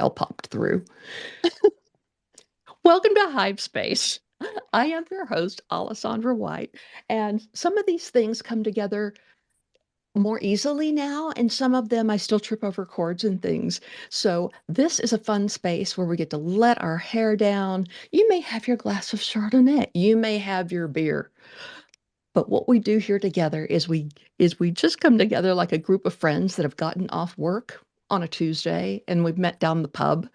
hell popped through. Welcome to Hive Space. I am your host, Alessandra White, and some of these things come together more easily now, and some of them I still trip over cords and things. So, this is a fun space where we get to let our hair down. You may have your glass of Chardonnay, you may have your beer. But what we do here together is we just come together like a group of friends that have gotten off work on a Tuesday and we've met down the pub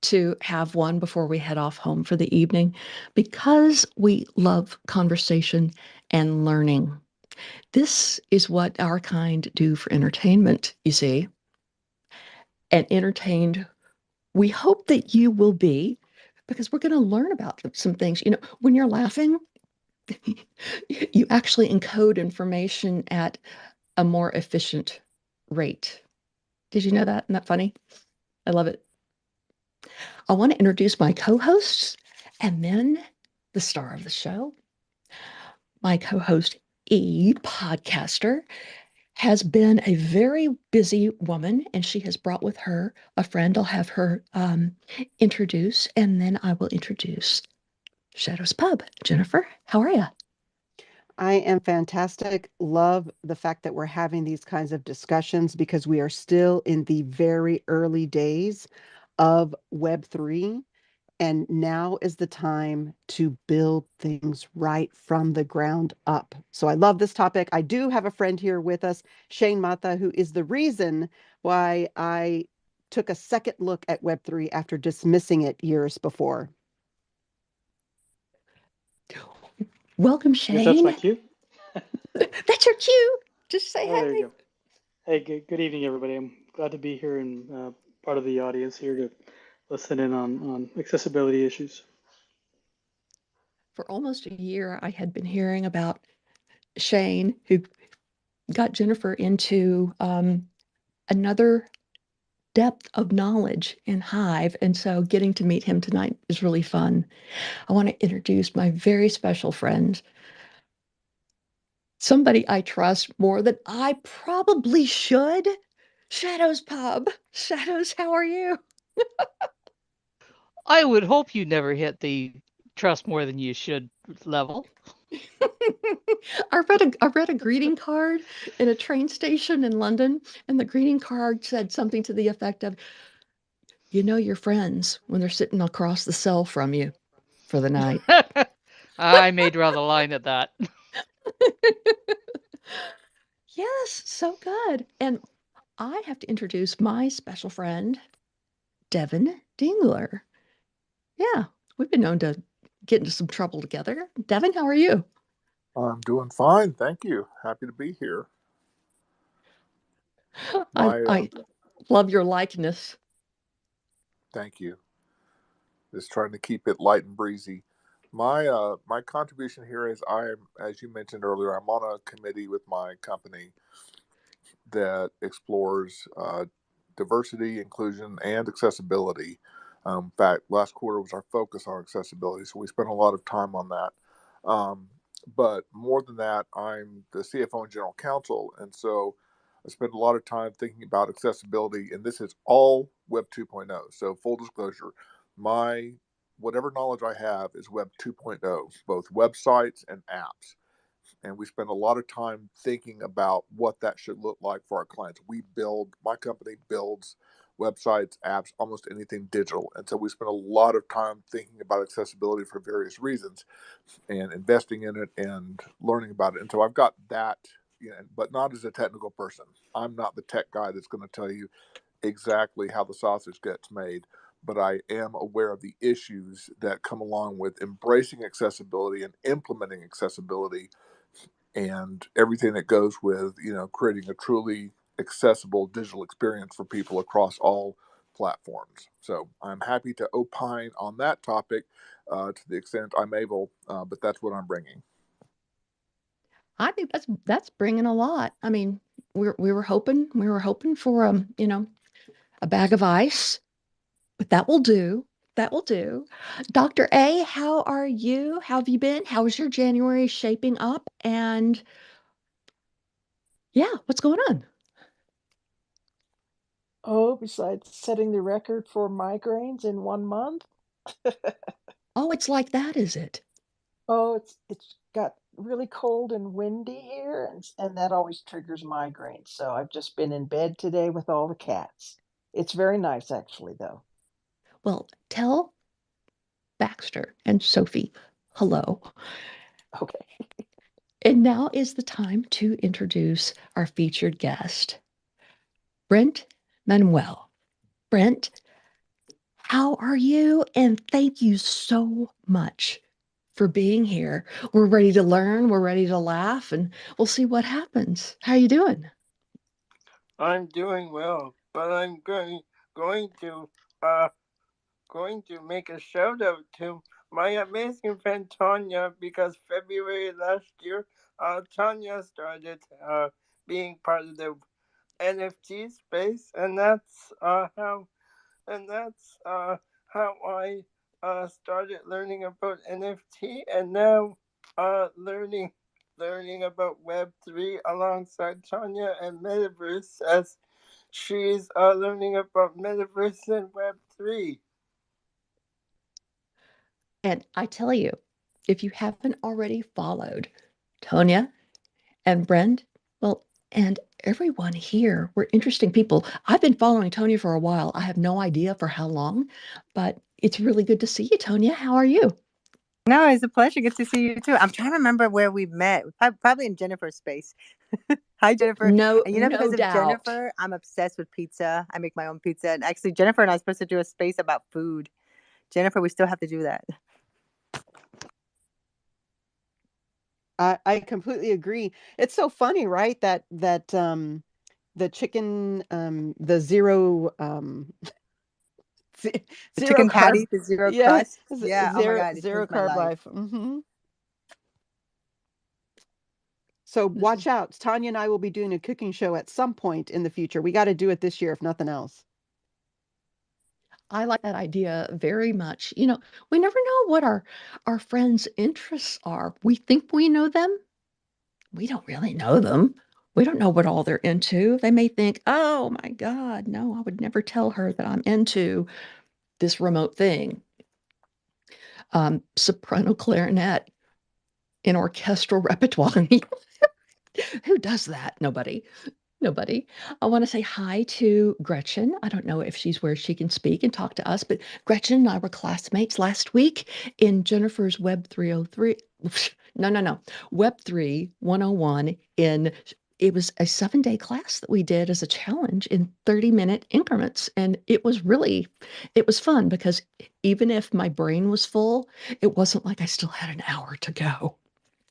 to have one before we head off home for the evening because we love conversation and learning. This is what our kind do for entertainment, you see. And entertained, we hope that you will be because we're going to learn about some things. You know, when you're laughing, you actually encode information at a more efficient rate. Did you know that? Isn't that funny? I love it. I want to introduce my co hosts and then the star of the show. My co host, E, podcaster, has been a very busy woman and she has brought with her a friend. I'll have her introduce and then I will introduce Shadows Pub. Jennifer, how are you? I am fantastic. Love the fact that we're having these kinds of discussions because we are still in the very early days of Web3. And now is the time to build things right from the ground up. So I love this topic. I do have a friend here with us, Shane Mata, who is the reason why I took a second look at Web3 after dismissing it years before. Welcome, Guess that's my Shane. cue. That's your cue. Just say Oh, there you hi. go. Hey, good evening, everybody. I'm glad to be here and part of the audience here to listen in on accessibility issues. For almost a year, I had been hearing about Shane, who got Jennifer into another depth of knowledge in Hive. And so getting to meet him tonight is really fun. I want to introduce my very special friend, somebody I trust more than I probably should. Shadows Pub. Shadows, how are you? I would hope you never hit the trust more than you should level. I read a greeting card in a train station in London, and the greeting card said something to the effect of, "You know your friends when they're sitting across the cell from you for the night." I may draw the line at that. Yes, so good. And I have to introduce my special friend, Devin Dingler. Yeah, we've been known to get into some trouble together. Devin, how are you? I'm doing fine, thank you. Happy to be here. I My I love your likeness. thank you. Just trying to keep it light and breezy. My contribution here is I'm, as you mentioned earlier, I'm on a committee with my company that explores diversity, inclusion, and accessibility. In fact, last quarter was our focus on accessibility, so we spent a lot of time on that. But more than that, I'm the CFO and general counsel, and so I spend a lot of time thinking about accessibility, and this is all Web 2.0. So full disclosure, my whatever knowledge I have is Web 2.0, both websites and apps. And we spend a lot of time thinking about what that should look like for our clients. My company builds websites, apps, almost anything digital. And so we spend a lot of time thinking about accessibility for various reasons and investing in it and learning about it. And so I've got that, but not as a technical person. I'm not the tech guy that's going to tell you exactly how the sausage gets made, but I am aware of the issues that come along with embracing accessibility and implementing accessibility and everything that goes with, creating a truly accessible digital experience for people across all platforms. So I'm happy to opine on that topic to the extent I'm able, but that's what I'm bringing. I think that's bringing a lot. I mean, we were hoping for a bag of ice, but that will do. That will do. Dr. A, how are you? How have you been? How is your January shaping up? And yeah, what's going on? Oh, besides setting the record for migraines in 1 month? Oh, it's like that, is it? Oh, it's got really cold and windy here, and that always triggers migraines, so I've just been in bed today with all the cats. It's very nice actually, though. Well, tell Baxter and Sophie hello. Okay. And now is the time to introduce our featured guest, Brent Manuel. Brent, how are you? And thank you so much for being here. We're ready to learn, we're ready to laugh, and we'll see what happens. How you doing? I'm doing well, but I'm going to uh going to make a shout out to my amazing friend Tanya because February last year, Tanya started being part of the NFT space, and that's how I started learning about NFT, and now learning about Web3 alongside Tanya and Metaverse as she's learning about Metaverse and Web3. And I tell you, if you haven't already followed Tonya and Brent, well, and everyone here, we're interesting people. I've been following Tonya for a while. I have no idea for how long, but it's really good to see you, Tonya. How are you? No, it's a pleasure. Good to see you too. I'm trying to remember where we met. Probably in Jennifer's space. Hi, Jennifer. No, And no because of doubt. Jennifer, I'm obsessed with pizza. I make my own pizza. And actually, Jennifer and I are supposed to do a space about food. Jennifer, we still have to do that. I completely agree. It's so funny, right? That the chicken the zero ze- The zero chicken carb, patty, the zero yeah, crust. Yeah. Oh my God, it zero changed my carb life. life. So This watch is out. Tanya and I will be doing a cooking show at some point in the future. We got to do it this year, if nothing else. I like that idea very much. We never know what our friends' interests are. We think we know them. We don't really know them. We don't know what all they're into. They may think, "Oh my God, no, I would never tell her that I'm into this remote thing." Soprano clarinet in orchestral repertoire. Who does that? Nobody. Nobody. I want to say hi to Gretchen. I don't know if she's where she can speak and talk to us, but Gretchen and I were classmates last week in Jennifer's Web 303. No, no, no. Web 3 101 in it was a 7-day class that we did as a challenge in 30-minute increments. And it was fun because even if my brain was full, it wasn't like I still had an hour to go.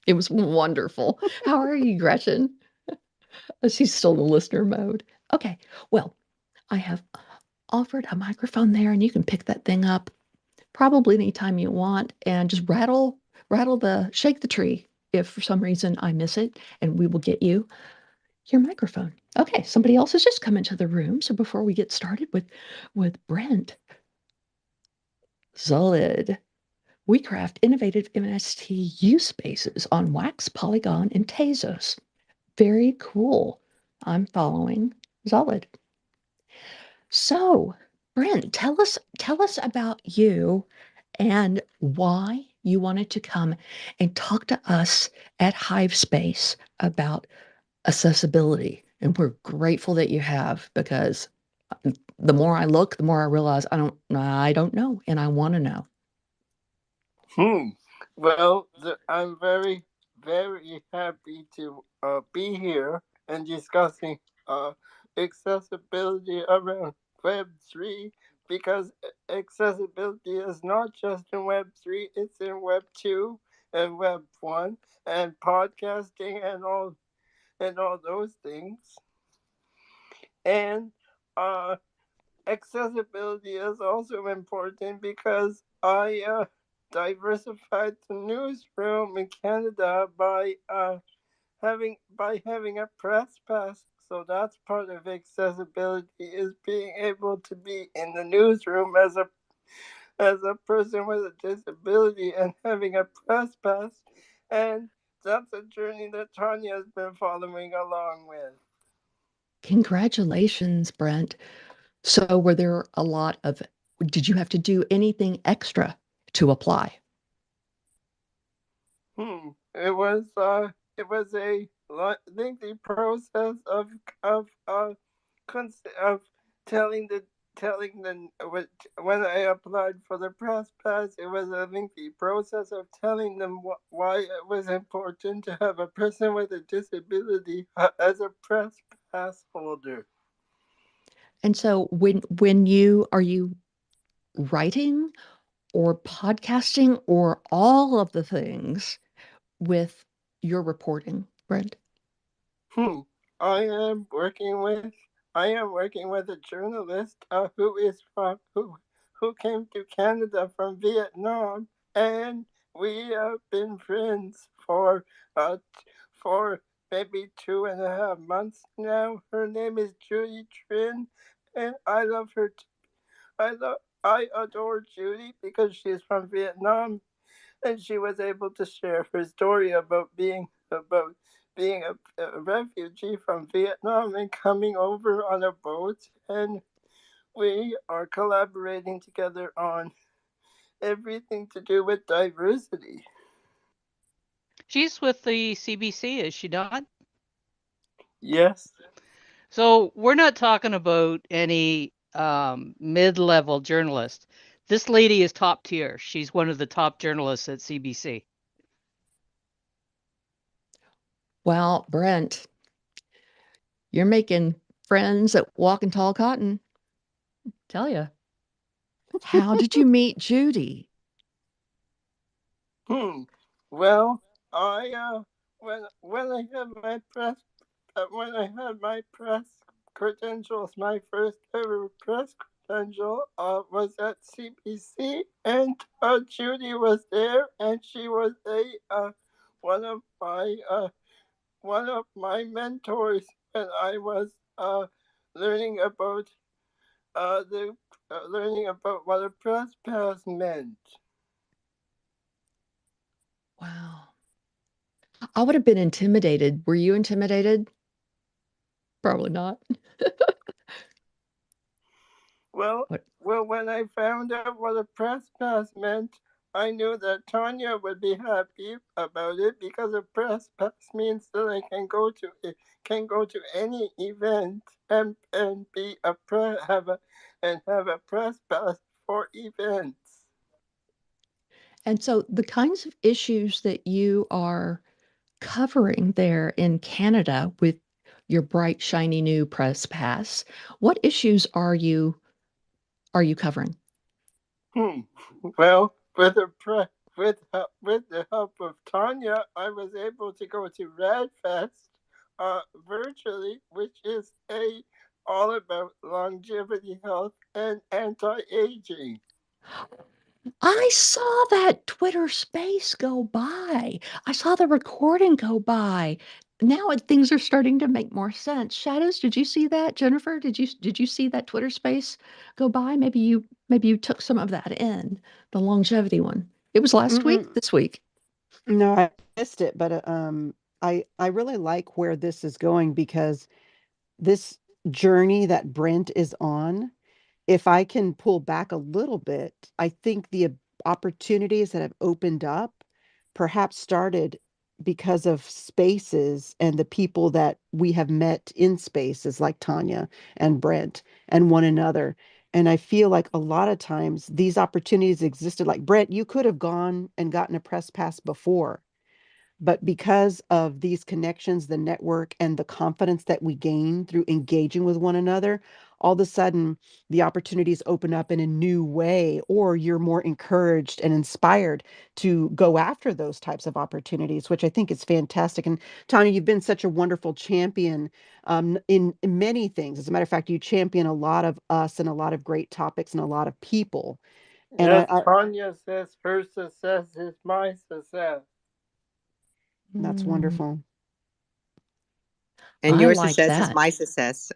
It was wonderful. How are you, Gretchen? She's still in the listener mode. Okay. Well, I have offered a microphone there and you can pick that thing up probably anytime you want and just shake the tree if for some reason I miss it and we will get you your microphone. Okay, somebody else has just come into the room. So before we get started with Brent, Solid, we craft innovative MSTU spaces on Wax, Polygon, and Tezos. Very cool. I'm following Solid. So, Brent, tell us about you and why you wanted to come and talk to us at Hive Space about accessibility. And we're grateful that you have because the more I look, the more I realize I don't know and I want to know. Well, I'm very, very happy to be here and discussing uh, accessibility around Web3 because accessibility is not just in Web3, it's in Web2 and Web1 and podcasting and all those things. And uh, accessibility is also important because I diversified the newsroom in Canada by having a press pass. So that's part of accessibility is being able to be in the newsroom as a person with a disability and having a press pass. And that's a journey that Tanya has been following along with. Congratulations, Brent. So were there a lot of did you have to do anything extra to apply? It was a lengthy process of telling the when I applied for the press pass. It was a lengthy process of telling them why it was important to have a person with a disability as a press pass holder. And so when you are you writing or podcasting or all of the things with your reporting, Brent? Hmm. I am working with a journalist who came to Canada from Vietnam, and we have been friends for maybe 2.5 months now. Her name is Judy Trin, and I love her. I adore Judy because she's from Vietnam, and she was able to share her story about being a refugee from Vietnam and coming over on a boat, and we are collaborating together on everything to do with diversity. She's with the CBC, is she not? Yes. So we're not talking about any mid-level journalist. This lady is top tier. She's one of the top journalists at CBC. Well, Brent, you're making friends at Walking Tall Cotton. Tell you. How did you meet Judy? Well, I when I had my press credentials, my first ever press credential was at CBC, and Judy was there, and she was a one of my mentors when I was learning about the learning about what a press pass meant. Wow. I would have been intimidated. Were you intimidated? Probably not. Well, What? when I found out what a press pass meant, I knew that Tanya would be happy about it because a press pass means that I can go to any event and be a pre- have a press pass for events. And so the kinds of issues that you are covering there in Canada with your bright, shiny new press pass, what issues are you covering? Hmm. Well, with the help of Tanya, I was able to go to Radfest virtually, which is a all about longevity health and anti-aging. I saw that Twitter space go by. I saw the recording go by. Now things are starting to make more sense. Shadows, did you see that? Jennifer, did you see that Twitter space go by? Maybe you took some of that in, the longevity one. It was last week, Mm-mm. this week. No, I missed it, but I really like where this is going because this journey that Brent is on, if I can pull back a little bit, I think the opportunities that have opened up perhaps started because of spaces and the people that we have met in spaces like Tanya and Brent and one another. And I feel like a lot of times these opportunities existed. Like Brent, you could have gone and gotten a press pass before, but because of these connections, the network, and the confidence that we gain through engaging with one another, all of a sudden the opportunities open up in a new way, or you're more encouraged and inspired to go after those types of opportunities, which I think is fantastic. And Tanya, you've been such a wonderful champion in many things. As a matter of fact, you champion a lot of us and a lot of great topics and a lot of people. And Yes, Tanya says her success is my success. that's Mm, wonderful. And I your like success is that. my success.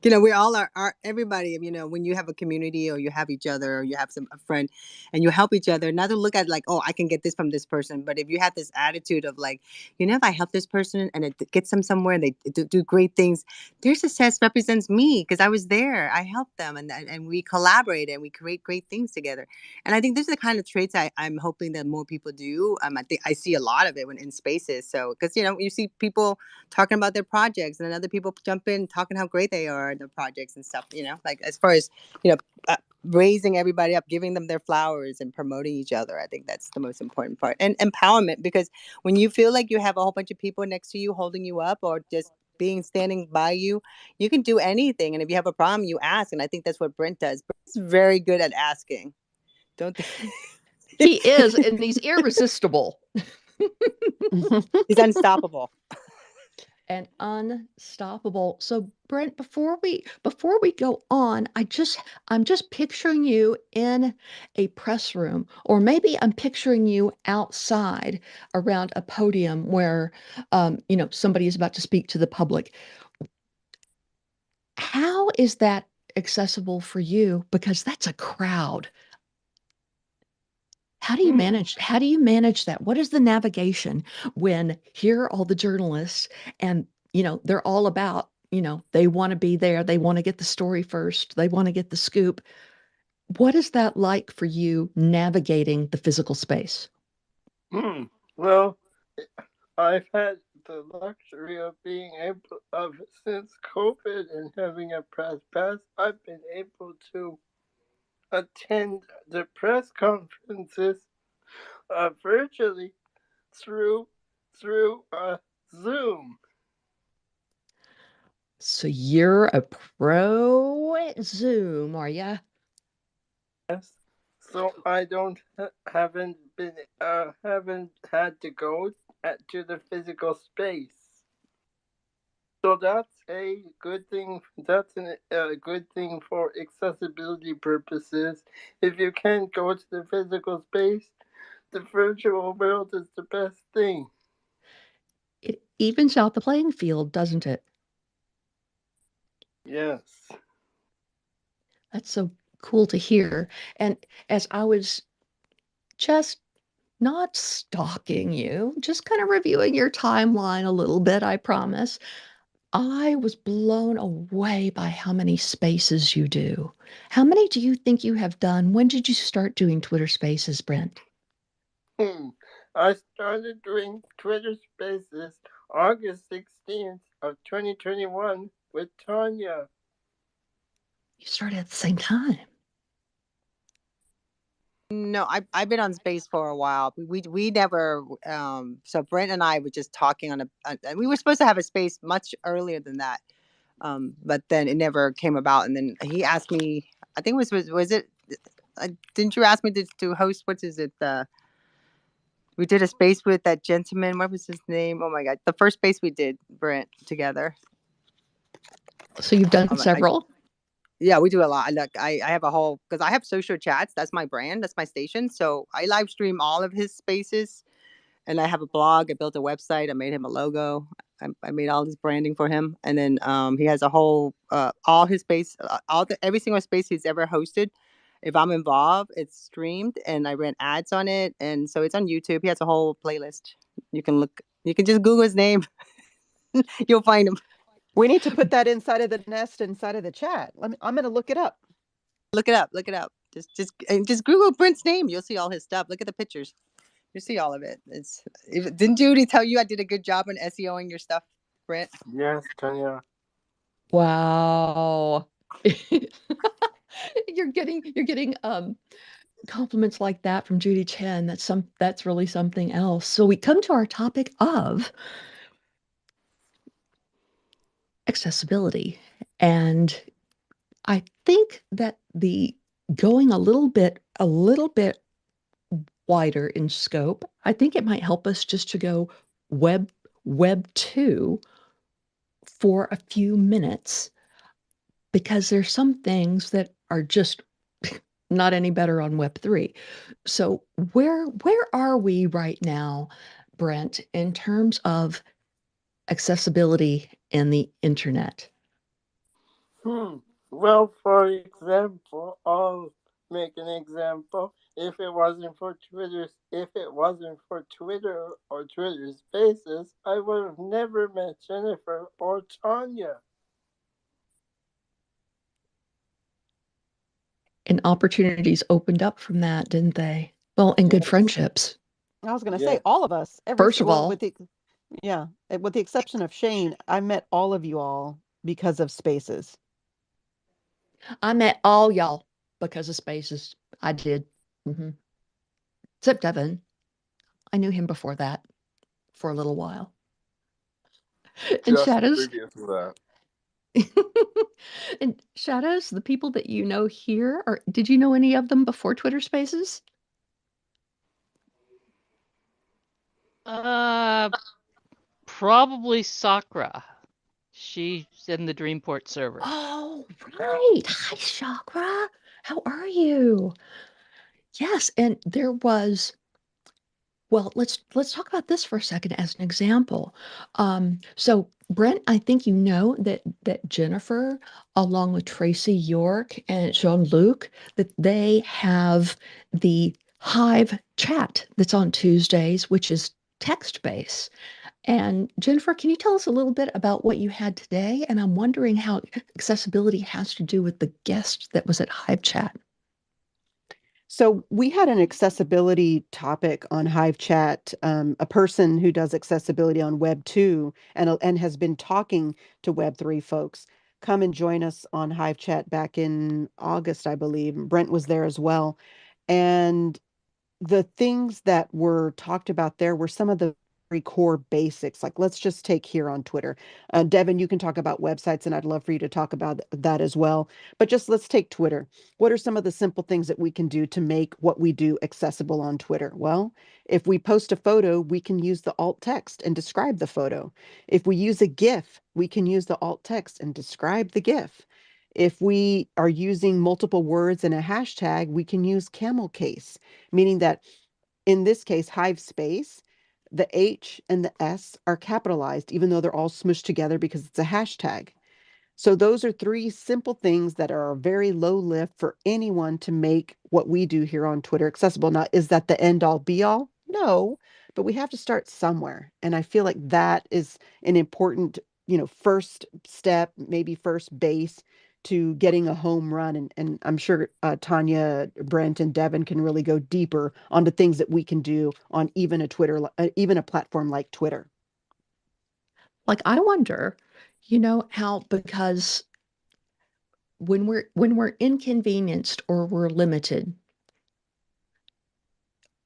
We all are everybody, when you have a community or you have each other or you have a friend and you help each other, not to look at like, oh, I can get this from this person. But if you have this attitude of like, if I help this person and it gets them somewhere and they do great things, their success represents me because I was there. I helped them and we collaborate and we create great things together. And I think this is the kind of traits I'm hoping that more people do. I think I see a lot of it when in spaces. So, because, you see people talking about their projects and then other people jump in talking how great they are in their projects and stuff, like as far as, raising everybody up, giving them their flowers and promoting each other. I think that's the most important part. And empowerment, because when you feel like you have a whole bunch of people next to you holding you up or just standing by you, you can do anything. And if you have a problem, you ask. And I think that's what Brent does. Brent's very good at asking. Don't He is, and he's irresistible. He's unstoppable. And unstoppable. So Brent, before we go on, I'm just picturing you in a press room, or maybe I'm picturing you outside around a podium where somebody is about to speak to the public. How is that accessible for you? Because that's a crowd. How do you manage that? What is the navigation when here are all the journalists and they're all about, they want to be there, they want to get the story first, they want to get the scoop. What is that like for you navigating the physical space? Well, I've had the luxury of being able of since COVID and having a press pass, I've been able to attend the press conferences virtually through Zoom. So you're a pro at Zoom, are ya? Yes. So I don't haven't had to go to the physical space. So that's a good thing. That's a good thing for accessibility purposes. If you can't go to the physical space, the virtual world is the best thing. It evens out the playing field, doesn't it? Yes. That's so cool to hear. And as I was just not stalking you, just kind of reviewing your timeline a little bit, I promise. I was blown away by how many spaces you do. How many do you think you have done? When did you start doing Twitter Spaces, Brent? I started doing Twitter Spaces August 16th of 2021 with Tanya. You started at the same time. No, I've been on space for a while. We never so Brent and I were just talking and we were supposed to have a space much earlier than that. But then it never came about, and then he asked me, I think was it didn't you ask me to host, what is it, we did a space with that gentleman, what was his name? Oh my god, the first space we did, Brent, together. So you've done several? Yeah, we do a lot. Look, I have a whole, because I have social chats. That's my brand. That's my station. So I live stream all of his spaces, and I have a blog. I built a website. I made him a logo. I made all his branding for him, and then he has a whole all his space, every single space he's ever hosted. If I'm involved, it's streamed, and I ran ads on it, and so it's on YouTube. He has a whole playlist. You can look. You can just Google his name. You'll find him. We need to put that inside of the nest, inside of the chat. I'm going to look it up. Look it up. Look it up. Just Google Brent's name. You'll see all his stuff. Look at the pictures. You see all of it. Didn't Judy tell you I did a good job on SEOing your stuff, Brent? Yes, Tanya. Wow. You're getting compliments like that from Judy Chen. That's really something else. So we come to our topic of accessibility. And I think that the going a little bit wider in scope, I think it might help us just to go web 2 for a few minutes, because there's some things that are just not any better on web 3. So where are we right now, Brent, in terms of accessibility in the internet? Well, for example, I'll make an example. If it wasn't for Twitter or Twitter Spaces, I would have never met Jennifer or Tanya. And opportunities opened up from that, didn't they? Well, and good Yes. friendships. I was going to say Yes. all of us, First of well, all, with the exception of Shane, I met all of you all because of spaces. I met all y'all because of spaces. I did. Hmm. Except Devin. I knew him before that for a little while. And Just Shadows. previous to that. And Shadows, the people that you know here, or did you know any of them before Twitter Spaces? Uh, Probably Sakura. She's in the Dreamport server. Oh, right. Hi, Chakra. How are you? Yes, and there was, well, let's talk about this for a second as an example. So Brent, I think you know that Jennifer, along with Tracy York and Jean Luc, that they have the Hive chat that's on Tuesdays, which is text based. And Jennifer, can you tell us a little bit about what you had today? And I'm wondering how accessibility has to do with the guest that was at Hive Chat. So we had an accessibility topic on Hive Chat. A person who does accessibility on Web 2 and has been talking to Web 3 folks come and join us on Hive Chat back in August, I believe. Brent was there as well. And the things that were talked about there were some of the very core basics. Like, let's just take here on Twitter. Devin, you can talk about websites, and I'd love for you to talk about that as well. But just let's take Twitter. What are some of the simple things that we can do to make what we do accessible on Twitter? Well, if we post a photo, we can use the alt text and describe the photo. If we use a GIF, we can use the alt text and describe the GIF. If we are using multiple words in a hashtag, we can use camel case, meaning that in this case, Hive space, the H and the S are capitalized, even though they're all smushed together because it's a hashtag. So those are three simple things that are very low lift for anyone to make what we do here on Twitter accessible. Now, is that the end all be all? No, but we have to start somewhere. And I feel like that is an important, first step, maybe first base to getting a home run. And I'm sure Tanya, Brent, and Devin can really go deeper on the things that we can do on even even a platform like Twitter. Like I wonder, how because when we're inconvenienced or we're limited,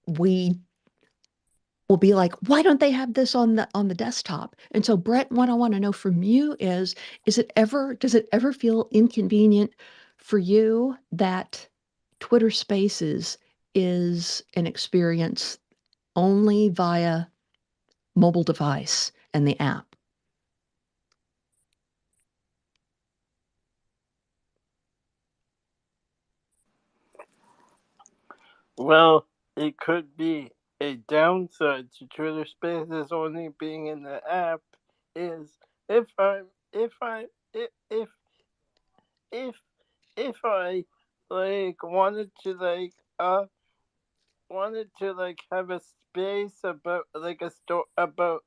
we will be like, why don't they have this on the desktop? And so Brett, what I want to know from you does it ever feel inconvenient for you that Twitter Spaces is an experience only via mobile device and the app? Well, it could be a downside to Twitter Spaces only being in the app is if I if I if if I like wanted to like have a space about like a store about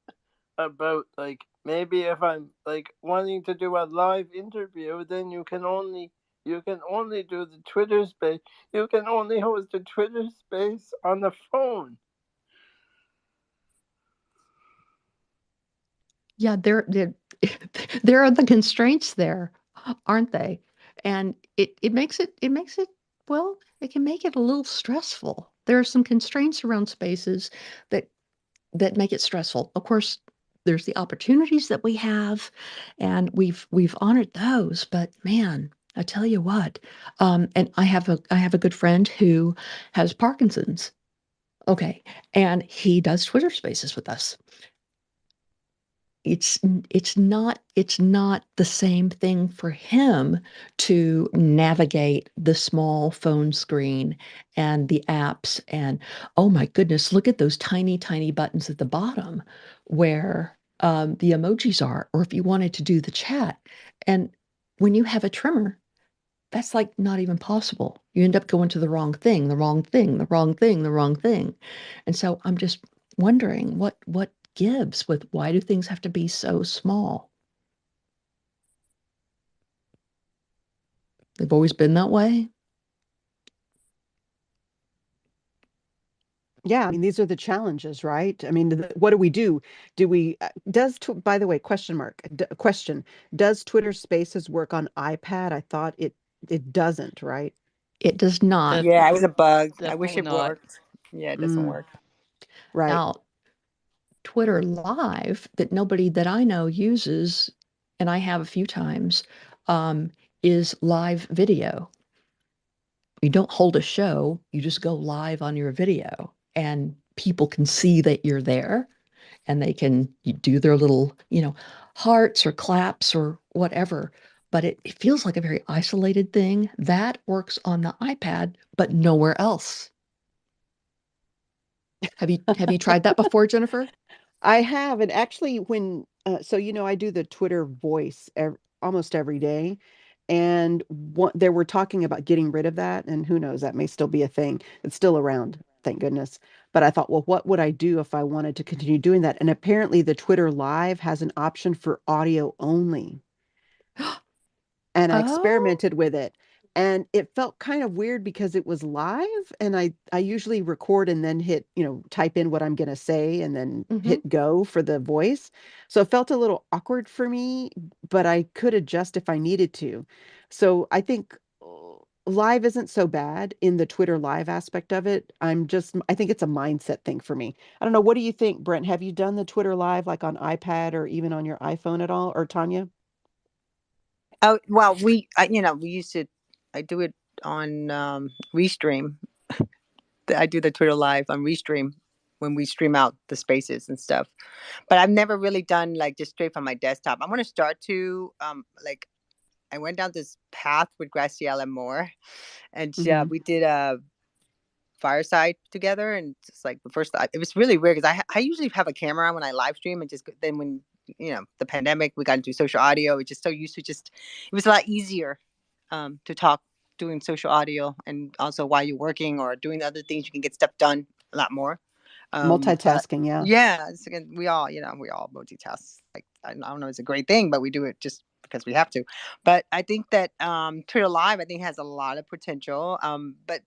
like maybe if I'm like wanting to do a live interview, then you can only do the Twitter space. You can only host a Twitter space on the phone. Yeah, there are the constraints there, aren't they? And it makes it, well, it can make it a little stressful. There are some constraints around spaces that that make it stressful. Of course, there's the opportunities that we have, and we've honored those. But man, I tell you what, and I have a good friend who has Parkinson's. Okay, and he does Twitter Spaces with us. It's not the same thing for him to navigate the small phone screen and the apps and oh my goodness, look at those tiny tiny buttons at the bottom where the emojis are, or if you wanted to do the chat. And when you have a trimmer, that's like not even possible. You end up going to the wrong thing, the wrong thing, the wrong thing, the wrong thing. And so I'm just wondering what gives with why do things have to be so small? They've always been that way. Yeah, I mean, these are the challenges, right? I mean, what do we do? Do we, by the way, question mark, question, does Twitter Spaces work on iPad? I thought it doesn't, right? It does not. Yeah, it was a bug. I wish Definitely it not. worked. Yeah, it doesn't Mm, work. right. Now, Twitter Live that nobody that I know uses, and I have a few times, is live video. You don't hold a show, you just go live on your video, and people can see that you're there, and they can do their little, hearts or claps or whatever. But it feels like a very isolated thing that works on the iPad, but nowhere else. Have you tried that before, Jennifer? I have, and actually, so I do the Twitter voice almost every day, and they were talking about getting rid of that, and who knows, that may still be a thing. It's still around, thank goodness. But I thought, well, what would I do if I wanted to continue doing that? And apparently, the Twitter Live has an option for audio only. And I Oh, experimented with it, and it felt kind of weird because it was live, and I usually record and then hit, type in what I'm going to say and then hmm. hit go for the voice. So it felt a little awkward for me, but I could adjust if I needed to. So I think live isn't so bad in the Twitter Live aspect of it. I think it's a mindset thing for me. I don't know. What do you think, Brent? Have you done the Twitter Live like on iPad or even on your iPhone at all, or Tanya? Oh well, we used to. I do it on Restream. I do the Twitter Live on Restream when we stream out the spaces and stuff. But I've never really done like just straight from my desktop. I want to start to like I went down this path with Graciela Moore, and Hmm. we did a fireside together. And just like the first, it was really weird because I usually have a camera on when I live stream, and just then when the pandemic, we got into social audio. We just so used to it was a lot easier to talk doing social audio, and also while you're working or doing other things, you can get stuff done a lot more. But Multitasking, yeah. yeah, again, we all multitask. Like I don't know, it's a great thing, but we do it just because we have to. But I think that Twitter Live, I think, has a lot of potential. But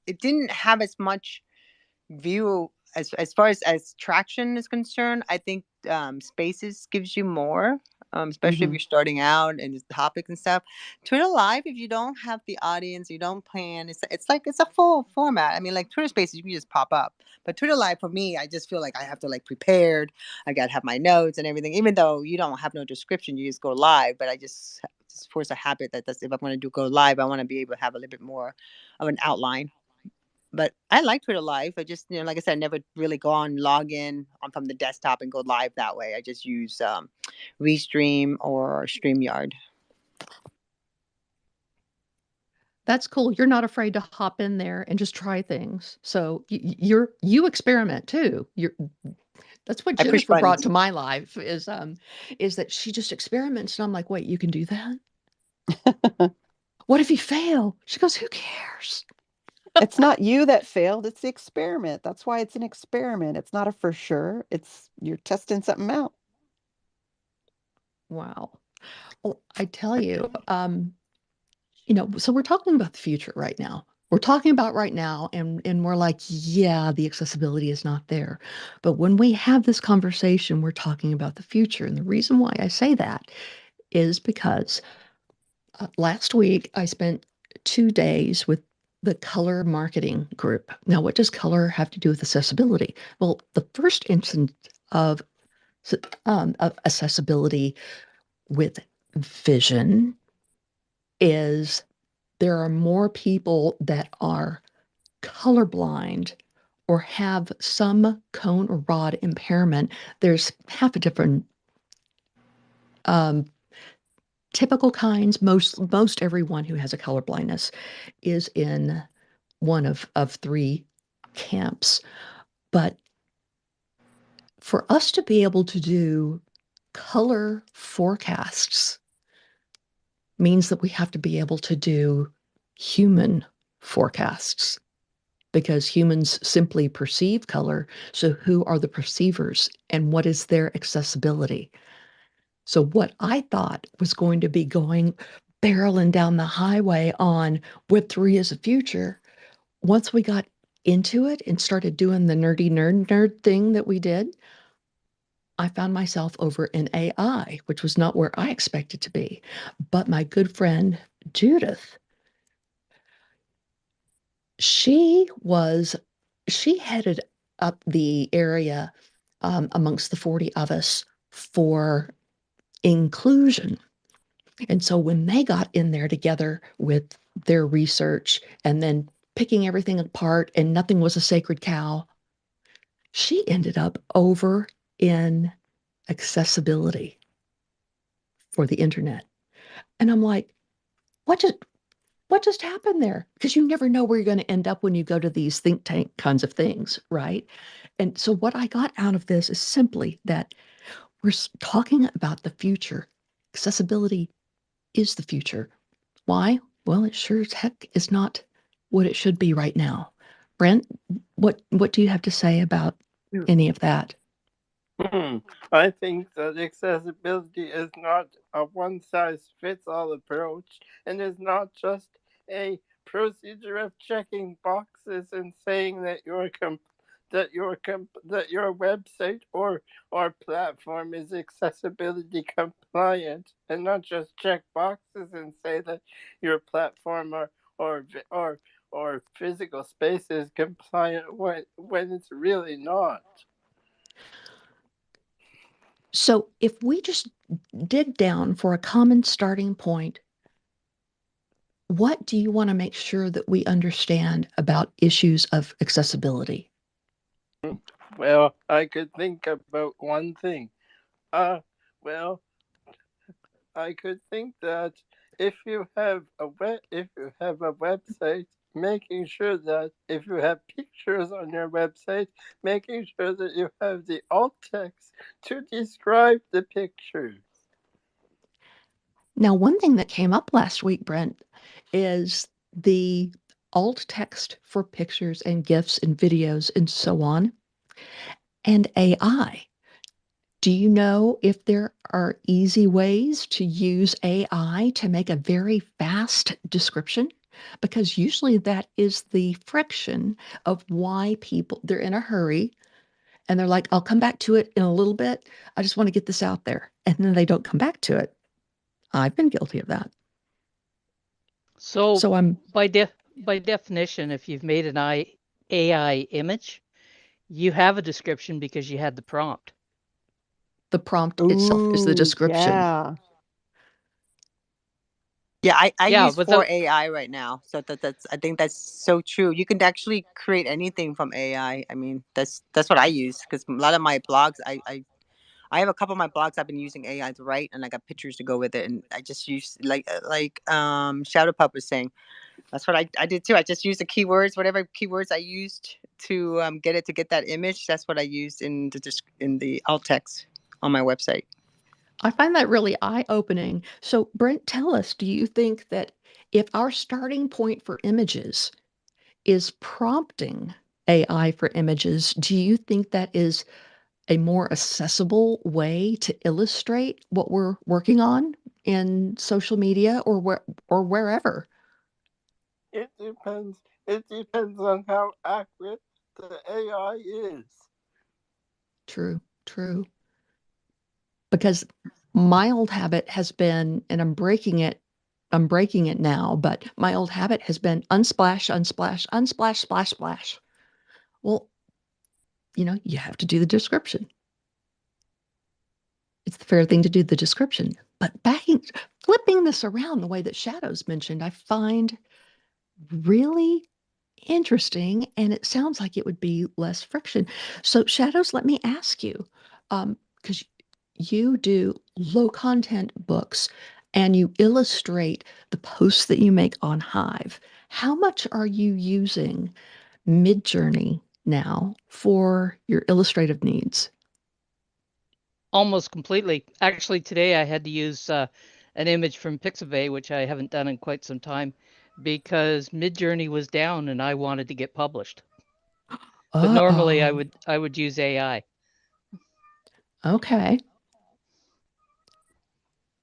it didn't have as much view as far as traction is concerned. I think Spaces gives you more, especially if Hmm. you're starting out and just topics and stuff. Twitter Live, if you don't have the audience, you don't plan. It's like it's a full format. I mean, like Twitter Spaces, you can just pop up. But Twitter Live, for me, I just feel like I have to like prepared. I got to have my notes and everything. Even though you don't have no description, you just go live. But I just force a habit that's if I'm going to do go live, I want to be able to have a little bit more of an outline. But I like Twitter Live. I just, like I said, never really go on, log in on from the desktop and go live that way. I just use Restream or StreamYard. That's cool. You're not afraid to hop in there and just try things. So you experiment too. That's what I push Jennifer brought buttons. to my life is that she just experiments and I'm like, wait, you can do that? What if you fail? She goes, who cares? It's not you that failed, it's the experiment. That's why it's an experiment. It's not a for sure. It's you're testing something out. Wow. Well, I tell you, so we're talking about the future right now. We're talking about right now, and we're like, yeah, the accessibility is not there. But when we have this conversation, we're talking about the future. And the reason why I say that is because last week I spent 2 days with the color marketing group. Now, what does color have to do with accessibility? Well, the first instance of, of accessibility with vision is there are more people that are colorblind or have some cone or rod impairment. There's half a different um, typical kinds. Most everyone who has a color blindness is in one of three camps. But for us to be able to do color forecasts means that we have to be able to do human forecasts because humans simply perceive color. So, who are the perceivers and what is their accessibility? So, what I thought was going to be going barreling down the highway on Web3 as a future, once we got into it and started doing the nerdy nerd thing that we did, I found myself over in AI, which was not where I expected to be. But my good friend Judith, she was, she headed up the area amongst the 40 of us for inclusion. And so when they got in there together with their research and then picking everything apart and nothing was a sacred cow, she ended up over in accessibility for the internet. And I'm like, what just what just happened there? Because you never know where you're going to end up when you go to these think tank kinds of things, right? And so what I got out of this is simply that we're talking about the future. Accessibility is the future. Why? Well, it sure as heck is not what it should be right now. Brent, what do you have to say about any of that? I think that accessibility is not a one size fits all approach and is not just a procedure of checking boxes and saying that your website or platform is accessibility compliant, and not just check boxes and say that your platform or or or physical space is compliant when it's really not. So if we just dig down for a common starting point, what do you want to make sure that we understand about issues of accessibility? Well, I could think about one thing. Uh, well, I could think that if you have a website, making sure that if you have pictures on your website, making sure that you have the alt text to describe the pictures. Now, one thing that came up last week, Brent, is the alt text for pictures and GIFs and videos and so on, and AI. Do you know if there are easy ways to use AI to make a very fast description? Because usually that is the friction of why people, they're in a hurry and they're like, I'll come back to it in a little bit. I just want to get this out there. And then they don't come back to it. I've been guilty of that. So So I'm by definition, if you've made an AI image, you have a description because you had the prompt. the prompt itself is the Ooh, description. yeah. Yeah, I Yeah, use for without AI right now, so that's I think that's so true. You can actually create anything from AI. I mean, that's what I use because a lot of my blogs, I have a couple of my blogs I've been using AI to write, and I got pictures to go with it, and I just use Shadow Pup was saying. That's what I did too. I just used the keywords, whatever keywords I used to get that image. That's what I used in the alt text on my website. I find that really eye-opening. So Brent, tell us, do you think that if our starting point for images is prompting AI for images, do you think that is a more accessible way to illustrate what we're working on in social media or wherever? It depends. It depends on how accurate the AI is. True, true. Because my old habit has been, and I'm breaking it now, but my old habit has been unsplash, unsplash, unsplash, splash, splash. Well, you have to do the description. It's the fair thing to do the description. But flipping this around the way that Shadows mentioned, I find really interesting, and it sounds like it would be less friction. So, Shadows, let me ask you, because you do low content books and you illustrate the posts that you make on Hive. How much are you using Midjourney now for your illustrative needs? almost completely. Actually, today I had to use an image from Pixabay, which I haven't done in quite some time, because Midjourney was down and I wanted to get published. But normally Uh-oh. I would use AI. Okay.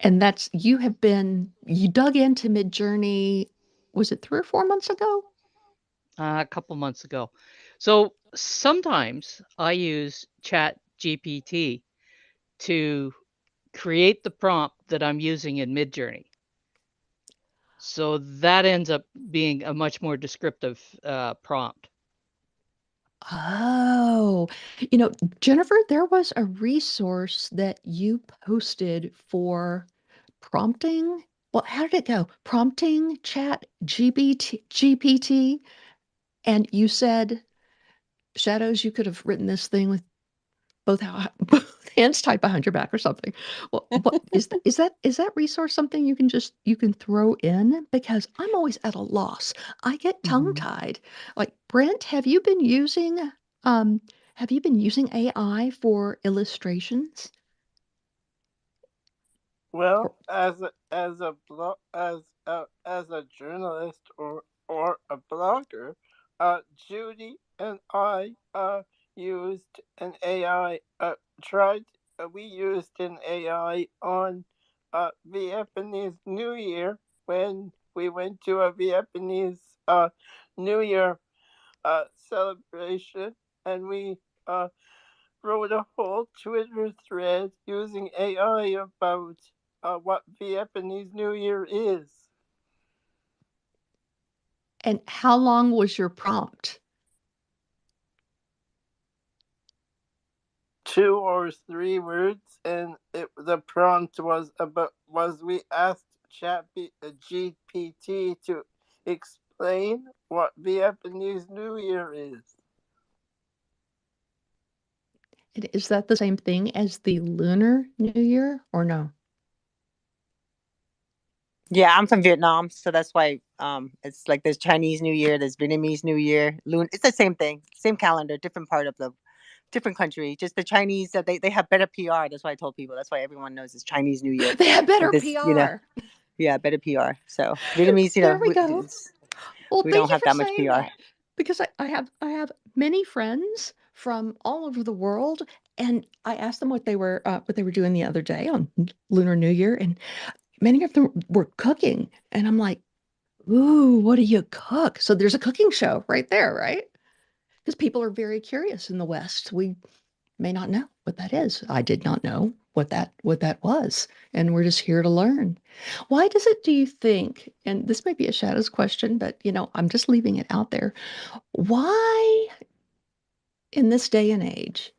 And that's you dug into Midjourney, was it 3 or 4 months ago? A couple months ago. So sometimes I use Chat GPT to create the prompt that I'm using in Midjourney. So that ends up being a much more descriptive prompt. Oh, Jennifer, there was a resource that you posted for prompting. Well, how did it go? Prompting Chat GPT, and you said, Shadows, you could have written this thing with both hands tied behind your back or something. Well, what is that resource something you can throw in? Because I'm always at a loss. I get tongue Mhm. tied. Like Brent, um have you been using AI for illustrations? Well, Or as a journalist or a blogger, Judy and I used an AI. Tried We used an AI on Vietnamese New Year when we went to a Vietnamese New Year celebration, and we wrote a whole Twitter thread using AI about what Vietnamese New Year is. and how long was your prompt? 2 or 3 words, and the prompt was we asked GPT to explain what Vietnamese New Year is. And is that the same thing as the Lunar New Year or no? Yeah, I'm from Vietnam, so that's why it's like there's Chinese New Year, there's Vietnamese New Year, it's the same thing, same calendar, different part of the different country. Just the Chinese that they have better PR. That's why I told people. That's why everyone knows it's Chinese New Year. They have But better this, PR. yeah, better PR. So Vietnamese, There we go. Well, we don't thank you have for that much saying PR. that because I have many friends from all over the world, and I asked them what they were doing the other day on Lunar New Year, and many of them were cooking, and I'm like, "Ooh, what do you cook?" So there's a cooking show right there, right? Because people are very curious in the West. We may not know what that is. I did not know what that was, and we're just here to learn. Why does it, do you think, and this may be a Shadows question, but I'm just leaving it out there. Why in this day and age,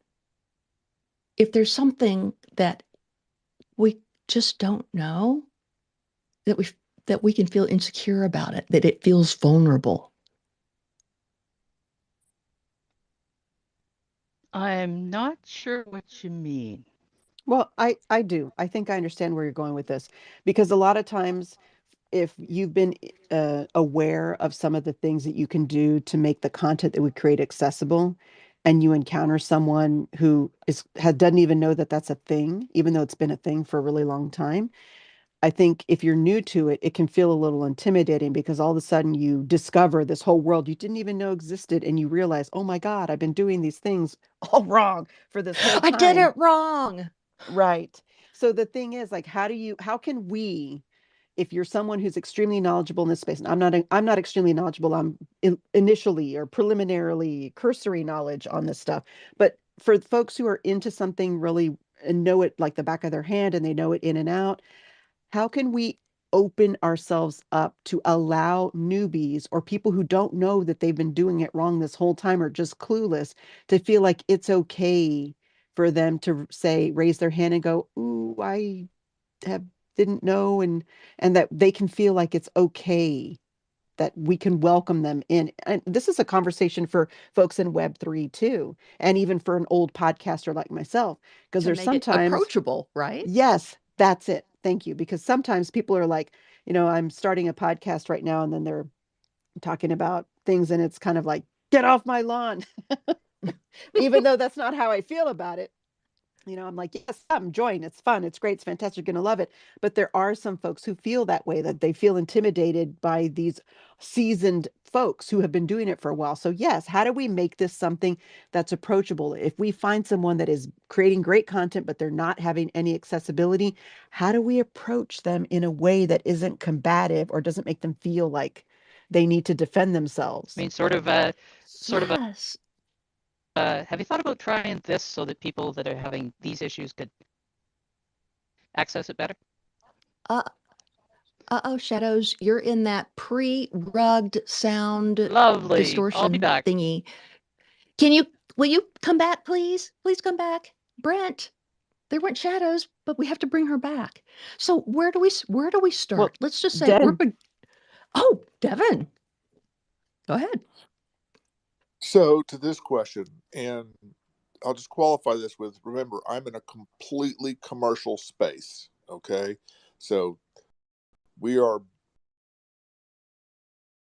if there's something that we just don't know, that we can feel insecure about it, that it feels vulnerable? I'm not sure what you mean. Well, I do. I think I understand where you're going with this because a lot of times if you've been aware of some of the things that you can do to make the content that we create accessible, and you encounter someone who doesn't even know that that's a thing, even though it's been a thing for a really long time. I think if you're new to it, it can feel a little intimidating because all of a sudden you discover this whole world you didn't even know existed, and you realize, oh my God, I've been doing these things all wrong for this whole I did time. it wrong. Right. So the thing is, like, how can we, if you're someone who's extremely knowledgeable in this space, and I'm not extremely knowledgeable, I'm initially or preliminarily cursory knowledge on this stuff, but for folks who are into something really and know it like the back of their hand and they know it in and out, how can we open ourselves up to allow newbies or people who don't know that they've been doing it wrong this whole time or just clueless to feel like it's okay for them to say, raise their hand and go, "Ooh, I have didn't know," and that they can feel like it's okay, that we can welcome them in. And this is a conversation for folks in Web3 too, and even for an old podcaster like myself, because To there's make it sometimes. approachable, right? Yes, that's it. Thank you. Because sometimes people are like, I'm starting a podcast right now, and then they're talking about things, and it's kind of like, get off my lawn, even though that's not how I feel about it. I'm like, yes, come join. It's fun. It's great. It's fantastic. You're going to love it. But there are some folks who feel that way, that they feel intimidated by these seasoned folks who have been doing it for a while. So, yes, how do we make this something that's approachable? If we find someone that is creating great content, but they're not having any accessibility, how do we approach them in a way that isn't combative or doesn't make them feel like they need to defend I themselves? mean, Yes. have you thought about trying this so that people that are having these issues could access it better? Uh, uh-oh, Shadows, you're in that pre-rugged sound Lovely. I'll be distortion back. thingy. Will you come back, please? Please come back. Brent, there went Shadows, but we have to bring her back. So where do we Well, start? Let's just say Den, oh, Devin, go ahead. So, to this question, and I'll just qualify this with, remember, I'm in a completely commercial space. Okay. So, we are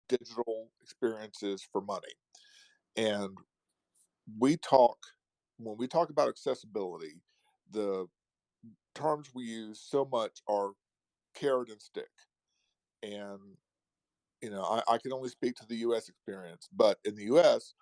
digital experiences for money. And we talk, when we talk about accessibility, the terms we use so much are carrot and stick. And, I can only speak to the US experience, but in the US,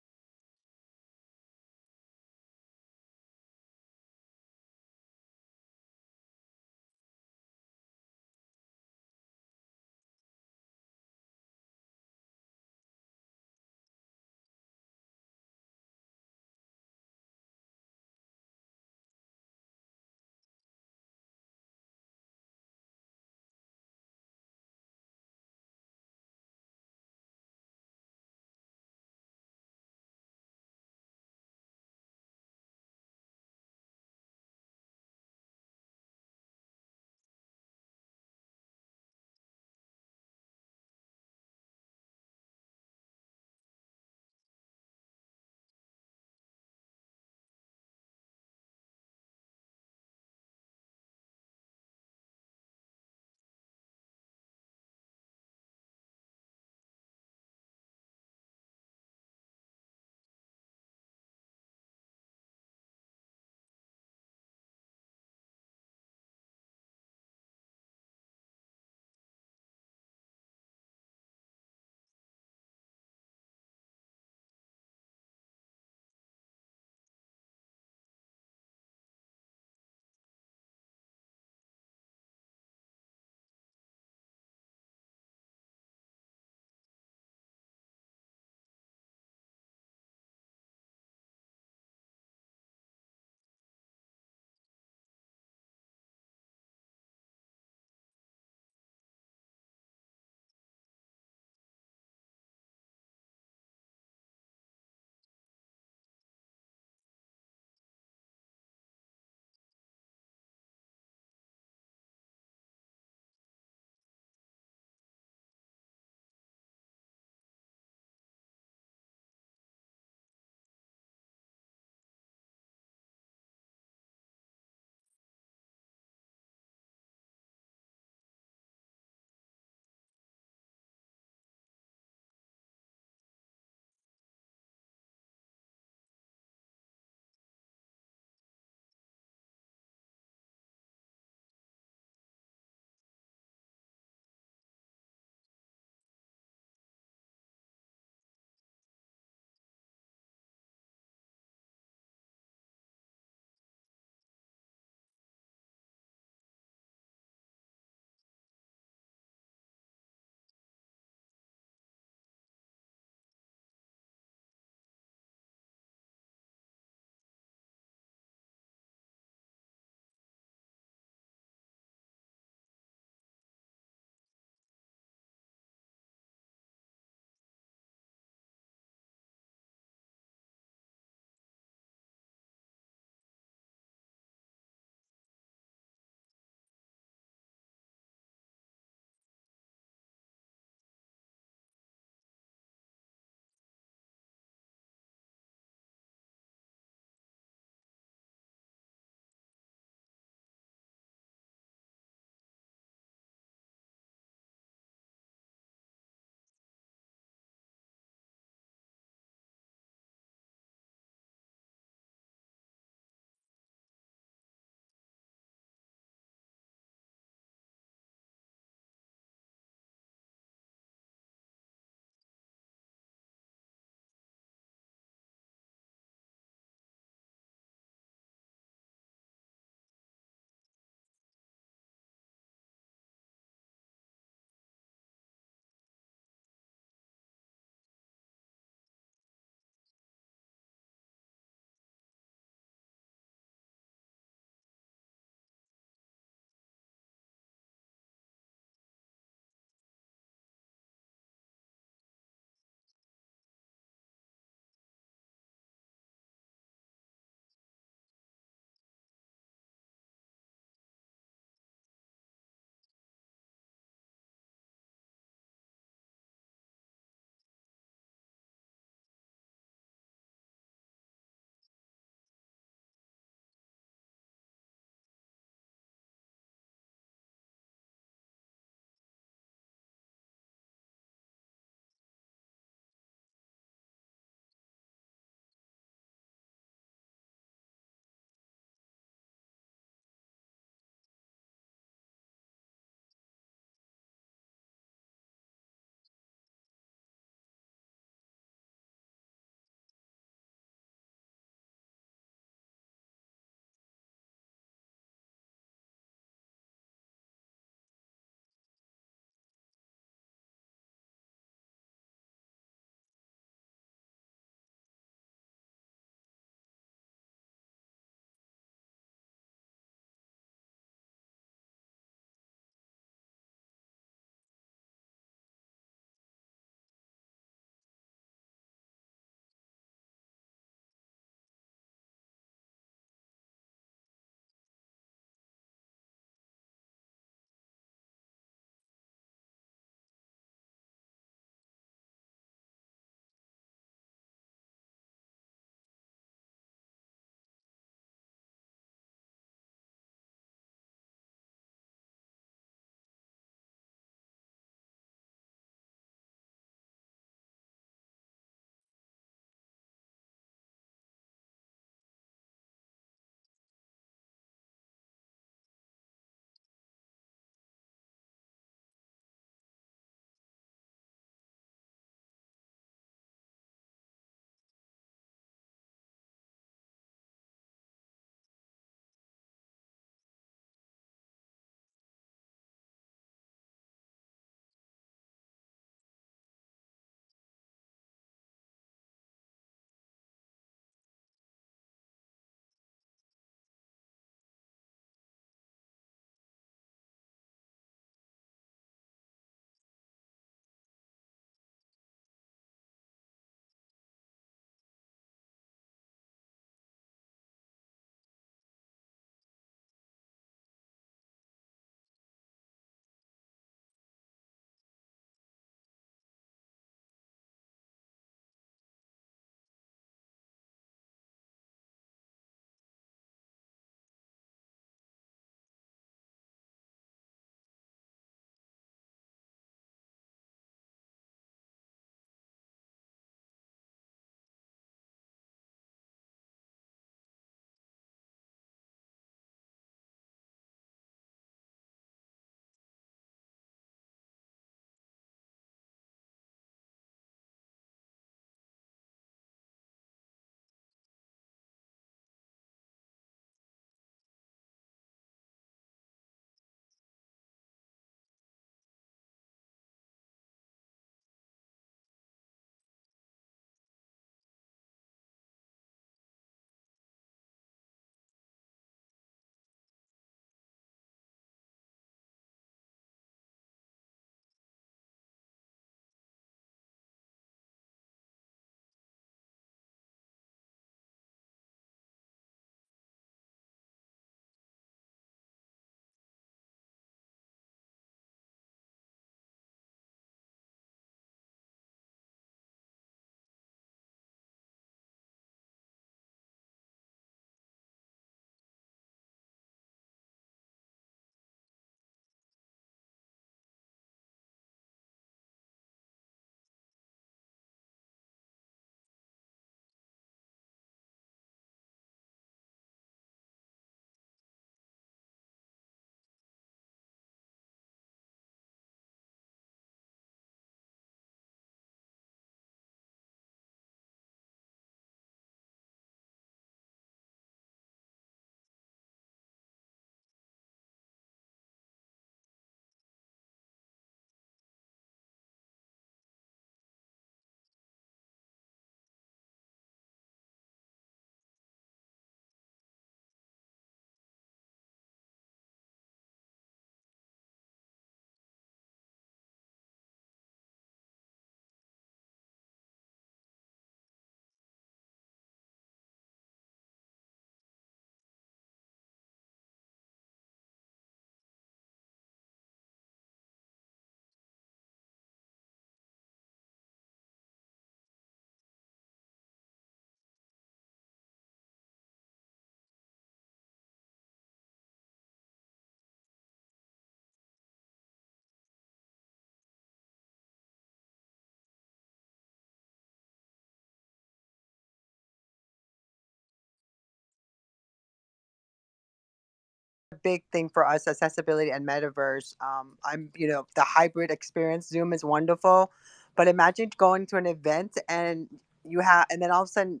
big thing for us, accessibility and metaverse. I'm, the hybrid experience. Zoom is wonderful, but imagine going to an event and and then all of a sudden,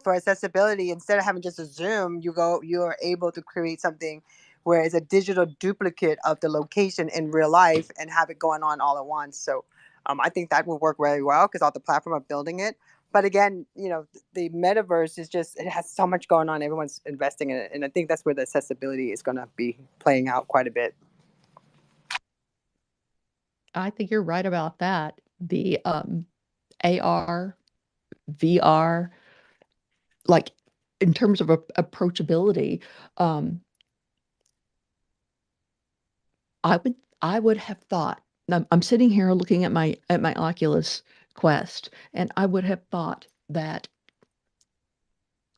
for accessibility, instead of having just a Zoom, you are able to create something where it's a digital duplicate of the location in real life and have it going on all at once. So I think that will work very well because all the platform are building it. But again, the metaverse is just, it has so much going on. Everyone's investing in it. And I think that's where the accessibility is going to be playing out quite a bit. I think you're right about that. The AR, VR, like in terms of approachability, um, I would have thought. I'm sitting here looking at my Oculus Quest, and I would have thought that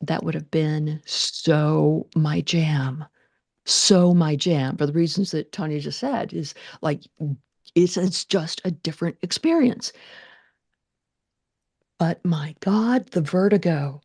that would have been so my jam for the reasons that Tanya just said. Is like it's just a different experience. But my God, the vertigo.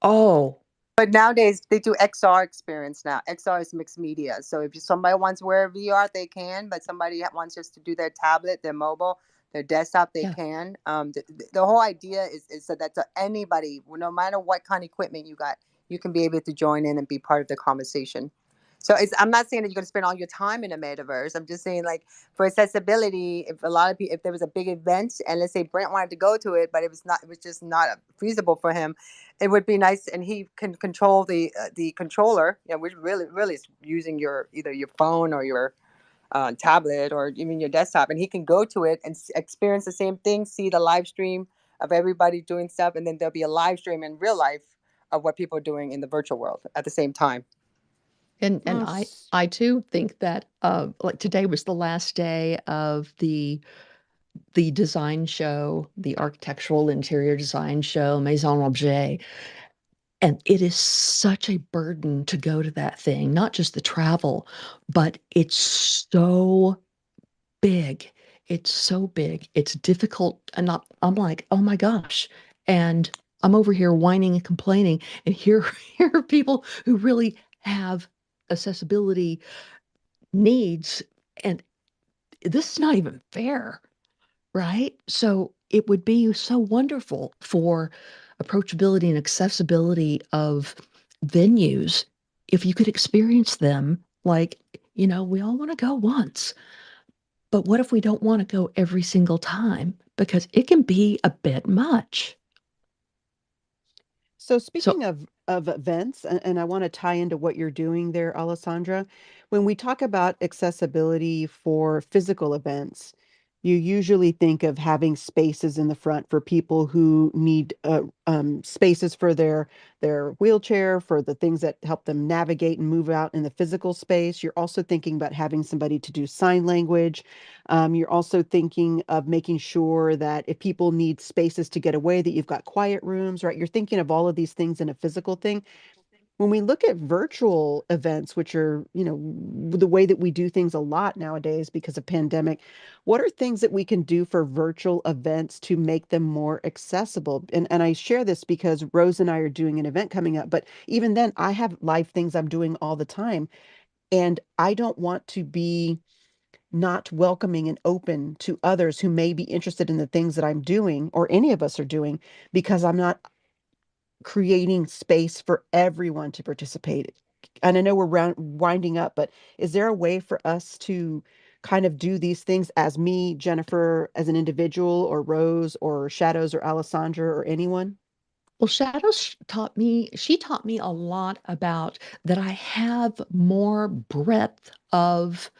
Oh, But nowadays they do XR experience now. XR is mixed media. So if somebody wants to wear VR, they can. But somebody wants just to do their tablet, their mobile, their desktop, they yeah. can. The whole idea is so that to anybody, no matter what kind of equipment you got, you can be able to join in and be part of the conversation. So I'm not saying that you're going to spend all your time in a metaverse. I'm just saying, like, for accessibility, if a lot of people, if there was a big event and let's say Brent wanted to go to it, but it was just not feasible for him, it would be nice, and he can control the controller, which really is using either your phone or your tablet or even your desktop, and he can go to it and experience the same thing, see the live stream of everybody doing stuff, and then there'll be a live stream in real life of what people are doing in the virtual world at the same time. And Yes. I too think that like today was the last day of the design show, the architectural interior design show, Maison Objet. And it is such a burden to go to that thing, not just the travel, but it's so big. It's so big. It's difficult. And I'm like, oh my gosh. And I'm over here whining and complaining. And here, here are people who really have accessibility needs. And this is not even fair, right? So it would be so wonderful for approachability and accessibility of venues if you could experience them like, we all want to go once. But what if we don't want to go every single time? Because it can be a bit much. So So, speaking of events, and I want to tie into what you're doing there, Alessandra, when we talk about accessibility for physical events, you usually think of having spaces in the front for people who need spaces for their wheelchair, for the things that help them navigate and move out in the physical space. You're also thinking about having somebody to do sign language. You're also thinking of making sure that if people need spaces to get away, that you've got quiet rooms, right? You're thinking of all of these things in a physical thing. When we look at virtual events, which are, the way that we do things a lot nowadays because of pandemic, what are things that we can do for virtual events to make them more accessible? And I share this because Rose and I are doing an event coming up, but even then I have live things I'm doing all the time. And I don't want to be not welcoming and open to others who may be interested in the things that I'm doing or any of us are doing because I'm not creating space for everyone to participate. And I know we're winding up, but is there a way for us to kind of do these things as me, Jennifer, as an individual, or Rose, or Shadows, or Alessandra, or anyone? well, she taught me a lot about that I have more breadth of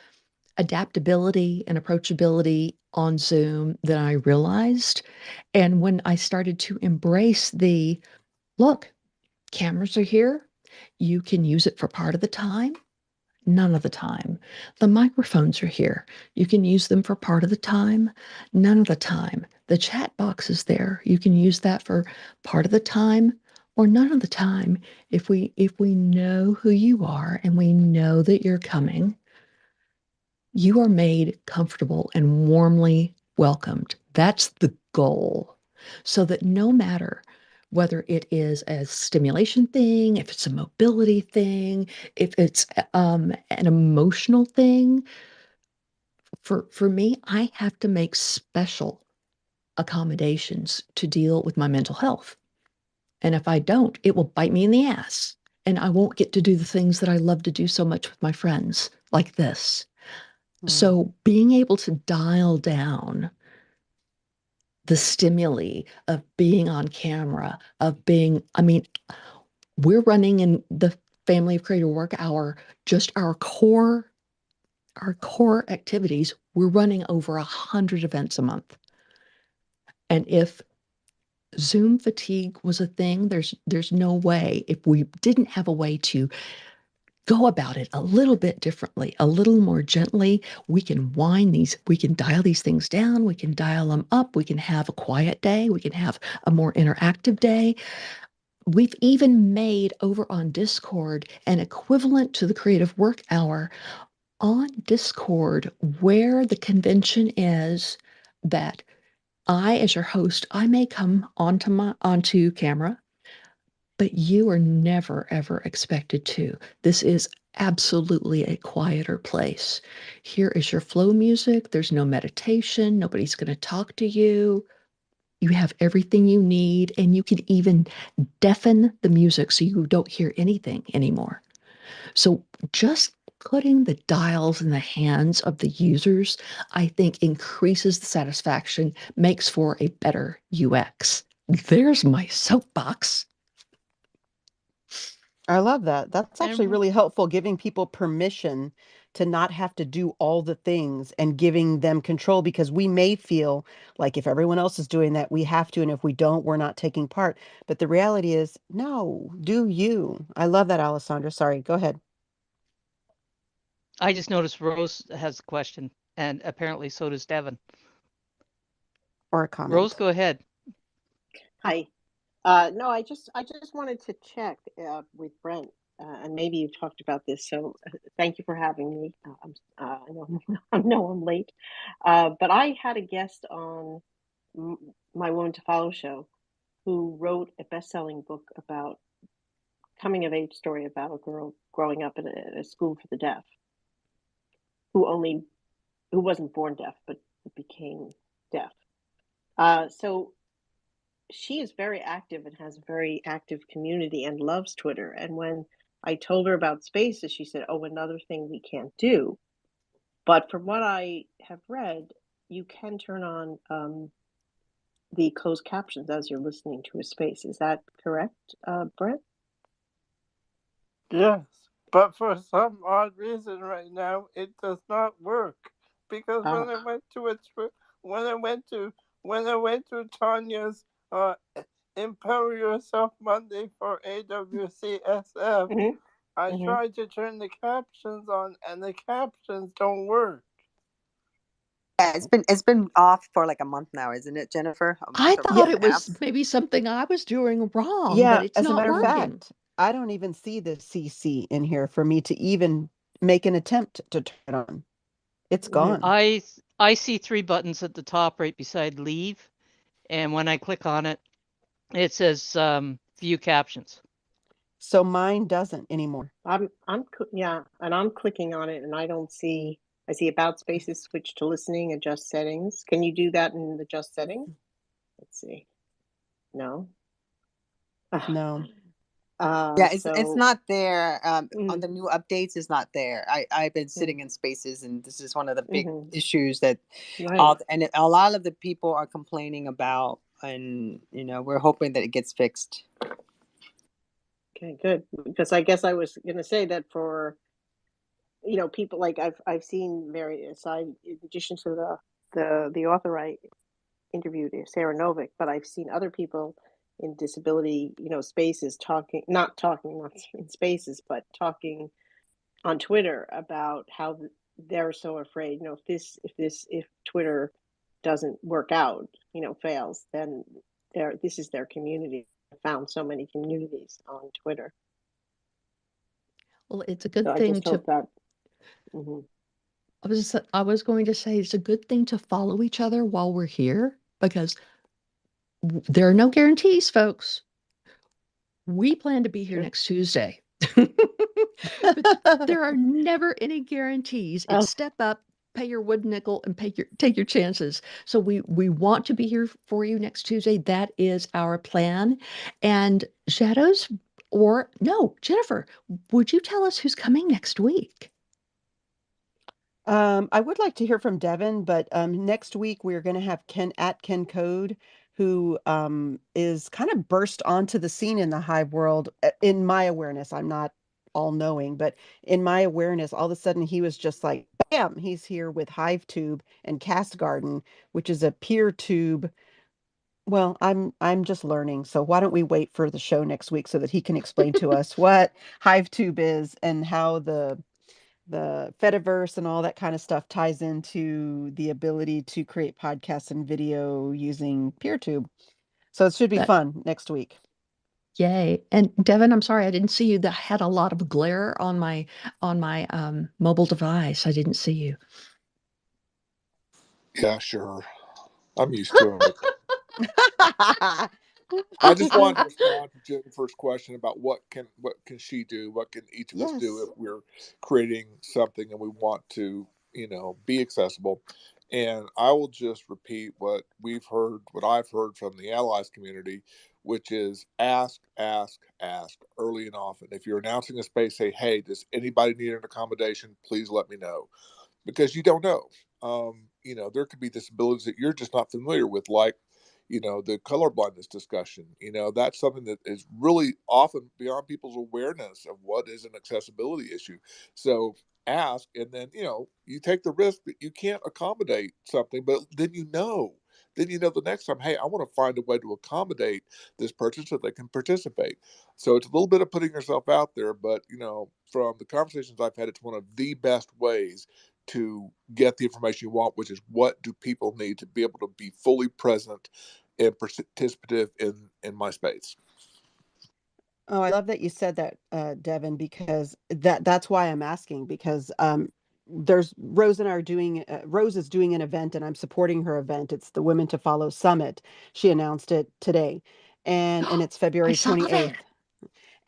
adaptability and approachability on Zoom than I realized. And when I started to embrace the look, cameras are here, you can use it for part of the time, none of the time. The microphones are here, you can use them for part of the time, none of the time. The chat box is there, you can use that for part of the time or none of the time. If we know who you are and we know that you're coming, you are made comfortable and warmly welcomed. That's the goal. So that no matter whether it is a stimulation thing, if it's a mobility thing, if it's an emotional thing. For me, I have to make special accommodations to deal with my mental health. And if I don't, it will bite me in the ass. And I won't get to do the things that I love to do so much with my friends, like this. Mm. So being able to dial down the stimuli of being on camera, of being, I mean, we're running in the Family of Creator Work Hour, just our core activities, we're running over 100 events a month. And if Zoom fatigue was a thing, there's no way, if we didn't have a way to go about it a little bit differently, a little more gently, we can we can dial these things down, we can dial them up, we can have a quiet day, we can have a more interactive day. We've even made over on Discord an equivalent to the Creative Work Hour on Discord, where the convention is that I, as your host, I may come onto camera, but you are never ever expected to. This is absolutely a quieter place. Here is your flow music. There's no meditation. Nobody's going to talk to you. You have everything you need, and you can even deafen the music so you don't hear anything anymore. So just putting the dials in the hands of the users, I think increases the satisfaction, makes for a better UX. There's my soapbox. I love that. That's actually And really helpful, giving people permission to not have to do all the things and giving them control, because we may feel like if everyone else is doing that, we have to. And if we don't, we're not taking part. But the reality is, no, do you. I love that, Alessandra. Sorry, go ahead. I just noticed Rose has a question, and apparently so does Devin. Or a Rose, comment. go ahead. Hi. No, I just wanted to check with Brent, and maybe you talked about this. So thank you for having me. I know I know I'm late, but I had a guest on m- my Woman to Follow show who wrote a best-selling book about coming of age story about a girl growing up in a school for the deaf who only who wasn't born deaf but became deaf. So she is very active and has a very active community and loves Twitter. And when I told her about spaces, she said, "Oh, another thing we can't do." But from what I have read, you can turn on the closed captions as you're listening to a space. Is that correct, Brent? Yes, but for some odd reason right now it does not work because Oh. when I went to Tanya's Empower Yourself Monday for AWCSF, Hmm. I Hmm. tried to turn the captions on and the captions don't work. Yeah, it's been off for like a month now, isn't it, Jennifer? A I month or a Yeah, thought month it and a half. was maybe something I was doing wrong, but yeah. it's As a not matter of Mm-mm. working. fact, I don't even see the CC in here for me to even make an attempt to turn it on. It's Hmm. gone. I see three buttons at the top right beside leave, and when I click on it, it says view captions. So mine doesn't anymore. Yeah, and I'm clicking on it, and I don't see. I see about spaces, switch to listening, adjust settings. Can you do that in adjust settings? Let's see. No. No. Yeah, it's So, not there. On mm, the new updates, it's not there. I've been mm, sitting in spaces, and this is one of the big mm-hmm, issues that right. a lot of the people are complaining about, and we're hoping that it gets fixed. Okay, good. Because I guess I was going to say that for people like I've seen various. In addition to the author I interviewed, Sarah Novick, but I've seen other people in disability spaces not in spaces, but talking on Twitter about how they're so afraid. If Twitter doesn't work out, fails, then this is their community. I found so many communities on Twitter, Well, it's a so good I thing just to hope that. Mhm. I was going to say it's a good thing to follow each other while we're here because there are no guarantees, folks. We plan to be here Sure. next Tuesday. But there are never any guarantees. It's Oh, step up, pay your wood nickel, and take your chances. So we want to be here for you next Tuesday. That is our plan. And Shadows, or no, Jennifer, would you tell us who's coming next week? I would like to hear from Devin, but next week we're going to have Ken Code, who is kind of burst onto the scene in the Hive world. In my awareness, I'm not all knowing, but in my awareness, all of a sudden he was just like, bam, he's here with Hive Tube and Cast Garden, which is a peer tube. Well, I'm just learning, so why don't we wait for the show next week so that he can explain to us what Hive Tube is and how the Fediverse and all that kind of stuff ties into the ability to create podcasts and video using PeerTube. So it should be That fun next week. Yay. And Devin, I'm sorry I didn't see you. That had a lot of glare on my mobile device. I didn't see you. Yeah, sure. I'm used to it. I just wanted to respond to Jennifer's question about what can she do, what can each of us do Yes. if we're creating something and we want to, be accessible. And I will just repeat what I've heard from the allies community, which is ask, ask, ask early and often. If you're announcing a space, say, hey, does anybody need an accommodation? Please let me know, because you don't know. There could be disabilities that you're just not familiar with, like, the color blindness discussion. That's something that is really often beyond people's awareness of what is an accessibility issue. So ask, and then, you take the risk that you can't accommodate something, but then the next time, hey, I want to find a way to accommodate this person so they can participate. So it's a little bit of putting yourself out there, but from the conversations I've had, it's one of the best ways to get the information you want, which is what do people need to be able to be fully present and participative in my space. Oh, I love that you said that, Devin, because that's why I'm asking, because there's Rose and I are doing Rose is doing an event and I'm supporting her event. It's the Women to Follow Summit. She announced it today. And it's I February saw that. 28th.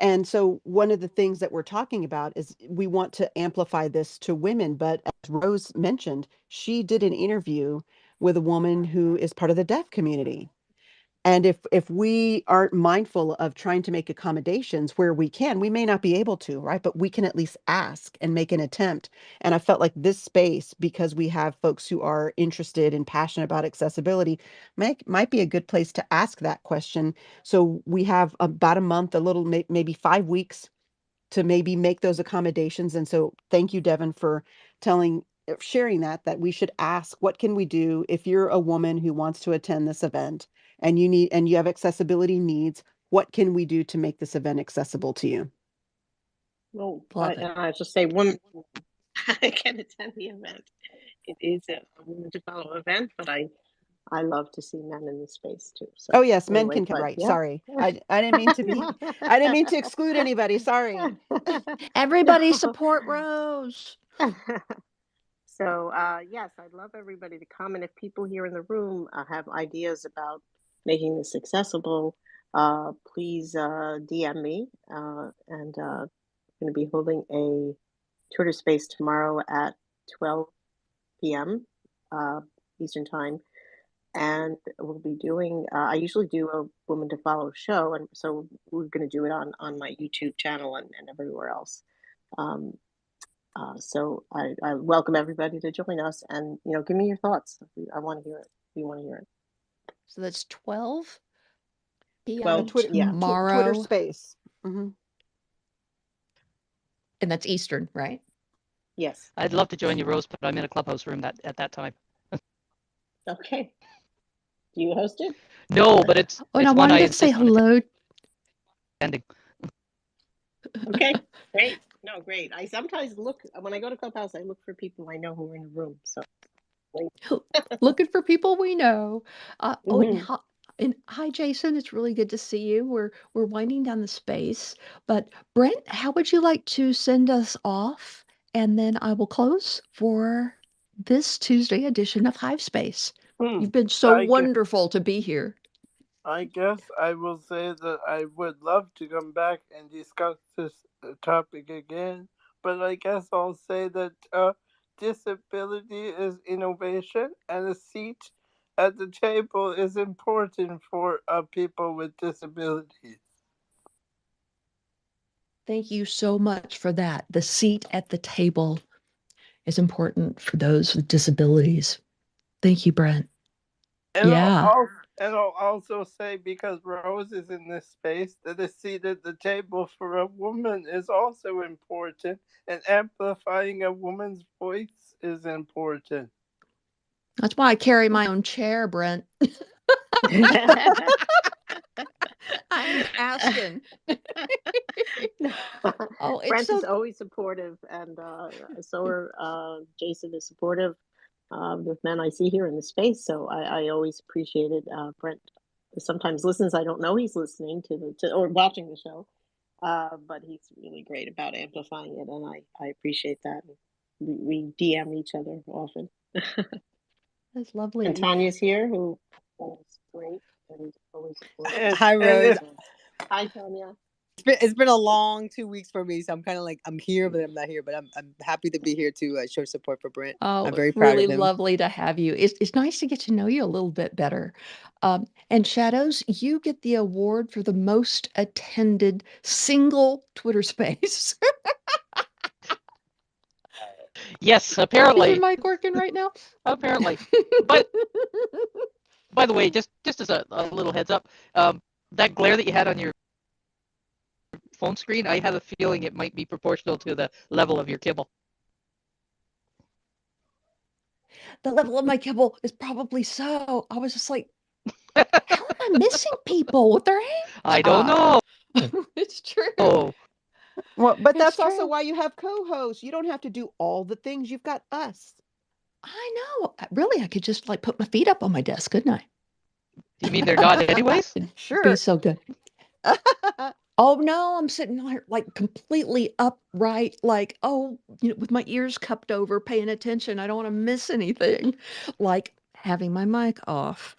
And so one of the things that we're talking about is we want to amplify this to women. But as Rose mentioned, she did an interview with a woman who is part of the deaf community. And if we aren't mindful of trying to make accommodations where we can, we may not be able to, right? But we can at least ask and make an attempt. And I felt like this space, because we have folks who are interested and passionate about accessibility, might be a good place to ask that question. So we have about a month, a little maybe 5 weeks to maybe make those accommodations. And so thank you, Devin, for sharing that we should ask, what can we do if you're a woman who wants to attend this event and you have accessibility needs, what can we do to make this event accessible to you? well, Love it. I just say one, I can attend the event. It is a women to follow event, but I love to see men in the space too. Oh So yes, men anyway, can but right. yeah. Sorry. I didn't mean to be I didn't mean to exclude anybody. Sorry. Everybody No. support Rose. So yes, I'd love everybody to come, and if people here in the room have ideas about making this accessible, please DM me. And I'm going to be holding a Twitter space tomorrow at 12 p.m. Eastern time, and we'll be doing. I usually do a Woman to Follow show, and so we're going to do it on my YouTube channel and everywhere else. Um, so I welcome everybody to join us, and give me your thoughts. I want to hear it. We want to hear it. So that's 12 A p.m. Twitter Yeah. Twitter tomorrow. space. Hmm. And that's Eastern, right? Yes. I'd love to join you, Rose, but I'm in a clubhouse room at that time. Okay. Do you host it? No, but it's Oh, and I one I wanted to say insist on hello. attending. Okay. Great. No, great. I sometimes look when I go to Clubhouse. I look for people I know who are in the room. So. Looking for people we know. Oh, and Mhm. hi, Jason. It's really good to see you. We're winding down the space, but Brent, how would you like to send us off? And then I will close for this Tuesday edition of Hive Space. You've been so I can wonderful to be here. I guess I will say that I would love to come back and discuss this topic again, but I guess I'll say that disability is innovation, and a seat at the table is important for people with disabilities. Thank you so much for that. The seat at the table is important for those with disabilities. Thank you, Brent. And Yeah, I'll also say, because Rose is in this space, that a seat at the table for a woman is also important, and amplifying a woman's voice is important. that's why I carry my own chair, Brent. I'm asking. No, Oh, it's Brent is so always supportive, and so are Jason is supportive of the men I see here in the space. So I always appreciated Brent. Sometimes listens. I don't know he's listening to or watching the show, but he's really great about amplifying it, and I appreciate that. We DM each other often. that's And lovely. Tanya's here, who is great and always supportive. Hi, And Rose. if Hi, Tanya. It's been a long 2 weeks for me, so I'm kind of like I'm here, but I'm not here. But I'm happy to be here to show support for Brent. Oh, I'm very proud really of him. lovely to have you. It's nice to get to know you a little bit better. And Shadows, you get the award for the most attended single Twitter space. Yes, Is your apparently. mic working right now? Apparently. But by the way, just as a little heads up, that glare that you had on your phone screen, I have a feeling it might be proportional to the level of your kibble. The level of my kibble is probably so. I was just like, how am I missing people with their hands I don't up? know. It's true. Well, but It's that's also true. why you have co-hosts. You don't have to do all the things. You've got us. I know. Really, I could just like put my feet up on my desk, couldn't I? You mean they're not anyways? It'd be Sure. so good. Oh no, I'm sitting here like completely upright, like, oh, with my ears cupped over, paying attention. I don't want to miss anything, like having my mic off.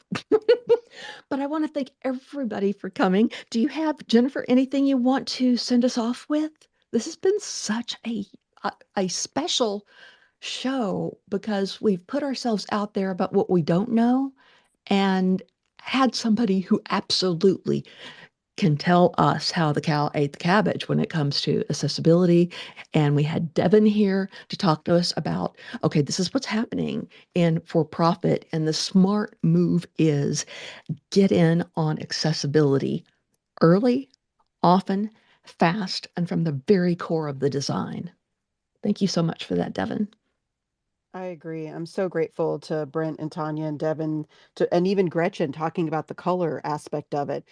But I want to thank everybody for coming. Do you have, Jennifer, anything you want to send us off with? This has been such a special show because we've put ourselves out there about what we don't know and had somebody who absolutely can tell us how the cow ate the cabbage when it comes to accessibility. And we had Devin here to talk to us about, okay, this is what's happening in for profit. And the smart move is get in on accessibility early, often, fast, and from the very core of the design. Thank you so much for that, Devin. I agree. I'm so grateful to Brent and Tanya and Devin and even Gretchen talking about the color aspect of it.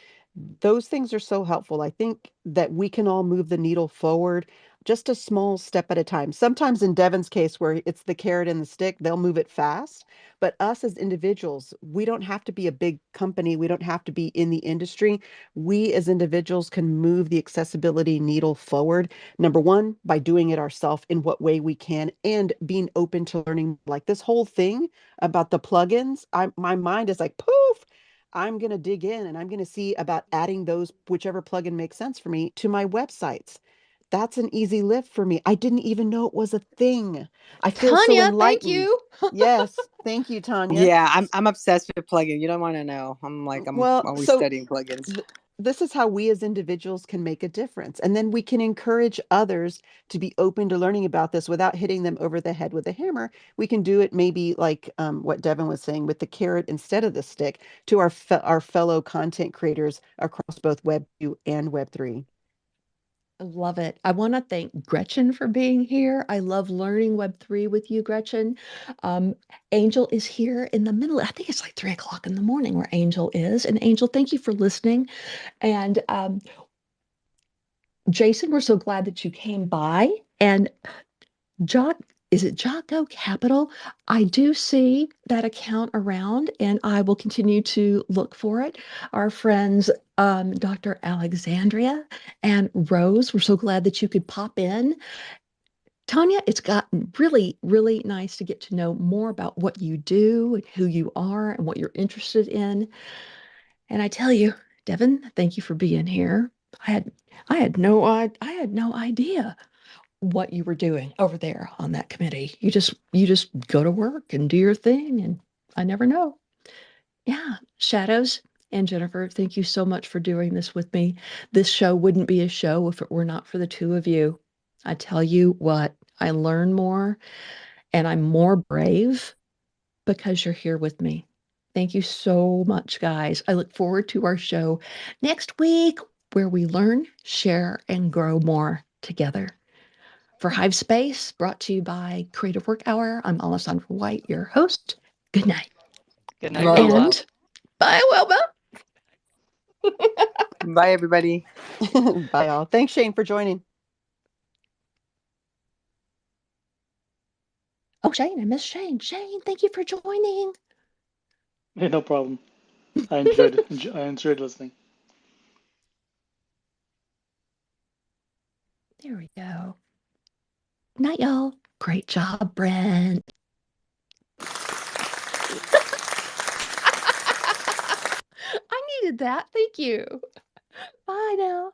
Those things are so helpful. I think that we can all move the needle forward just a small step at a time. Sometimes in Devin's case, where it's the carrot and the stick, they'll move it fast. But us as individuals, we don't have to be a big company. We don't have to be in the industry. We as individuals can move the accessibility needle forward. Number one, by doing it ourselves in what way we can and being open to learning. Like this whole thing about the plugins, my mind is like, poof, I'm going to dig in and I'm going to see about adding those, whichever plugin makes sense for me, to my websites. That's an easy lift for me. I didn't even know it was a thing. I feel so Tanya, thank enlightened. you. Yes. Thank you, Tanya. Yeah, I'm obsessed with plugins. You don't want to know. I'm Well, always so studying plugins. this is how we as individuals can make a difference. And then we can encourage others to be open to learning about this without hitting them over the head with a hammer. We can do it maybe like what Devin was saying with the carrot instead of the stick to our fellow content creators across both Web 2 and Web 3. I love it. I want to thank Gretchen for being here. I love learning Web3 with you, Gretchen. Angel is here in the middle. I think it's like 3 o'clock in the morning where Angel is. And Angel, thank you for listening. And Jason, we're so glad that you came by. And Jot, is it Jotgo Capital? I do see that account around, and I will continue to look for it. Our friends, Dr. Alexandria and Rose, we're so glad that you could pop in. Tanya, it's gotten really, really nice to get to know more about what you do and who you are and what you're interested in. And I tell you, Devin, thank you for being here. I had no idea what you were doing over there on that committee. You just go to work and do your thing, and I never know. Yeah, Shadows and Jennifer, thank you so much for doing this with me. This show wouldn't be a show if it were not for the two of you. I tell you what, I learn more and I'm more brave because you're here with me. Thank you so much, guys. I look forward to our show next week where we learn, share, and grow more together. For Hive Space, brought to you by Creative Work Hour, I'm Alessandra White, your host. Good night. Good Good night, night, Wilma. And bye, Wilma. Bye, everybody. Bye, all. Thanks, Shane, for joining. Oh, Shane, I miss Shane. Shane, thank you for joining. Hey, no problem. I enjoyed listening. There we go. Night, y'all. Great job, Brent. I needed that. Thank you. Bye now.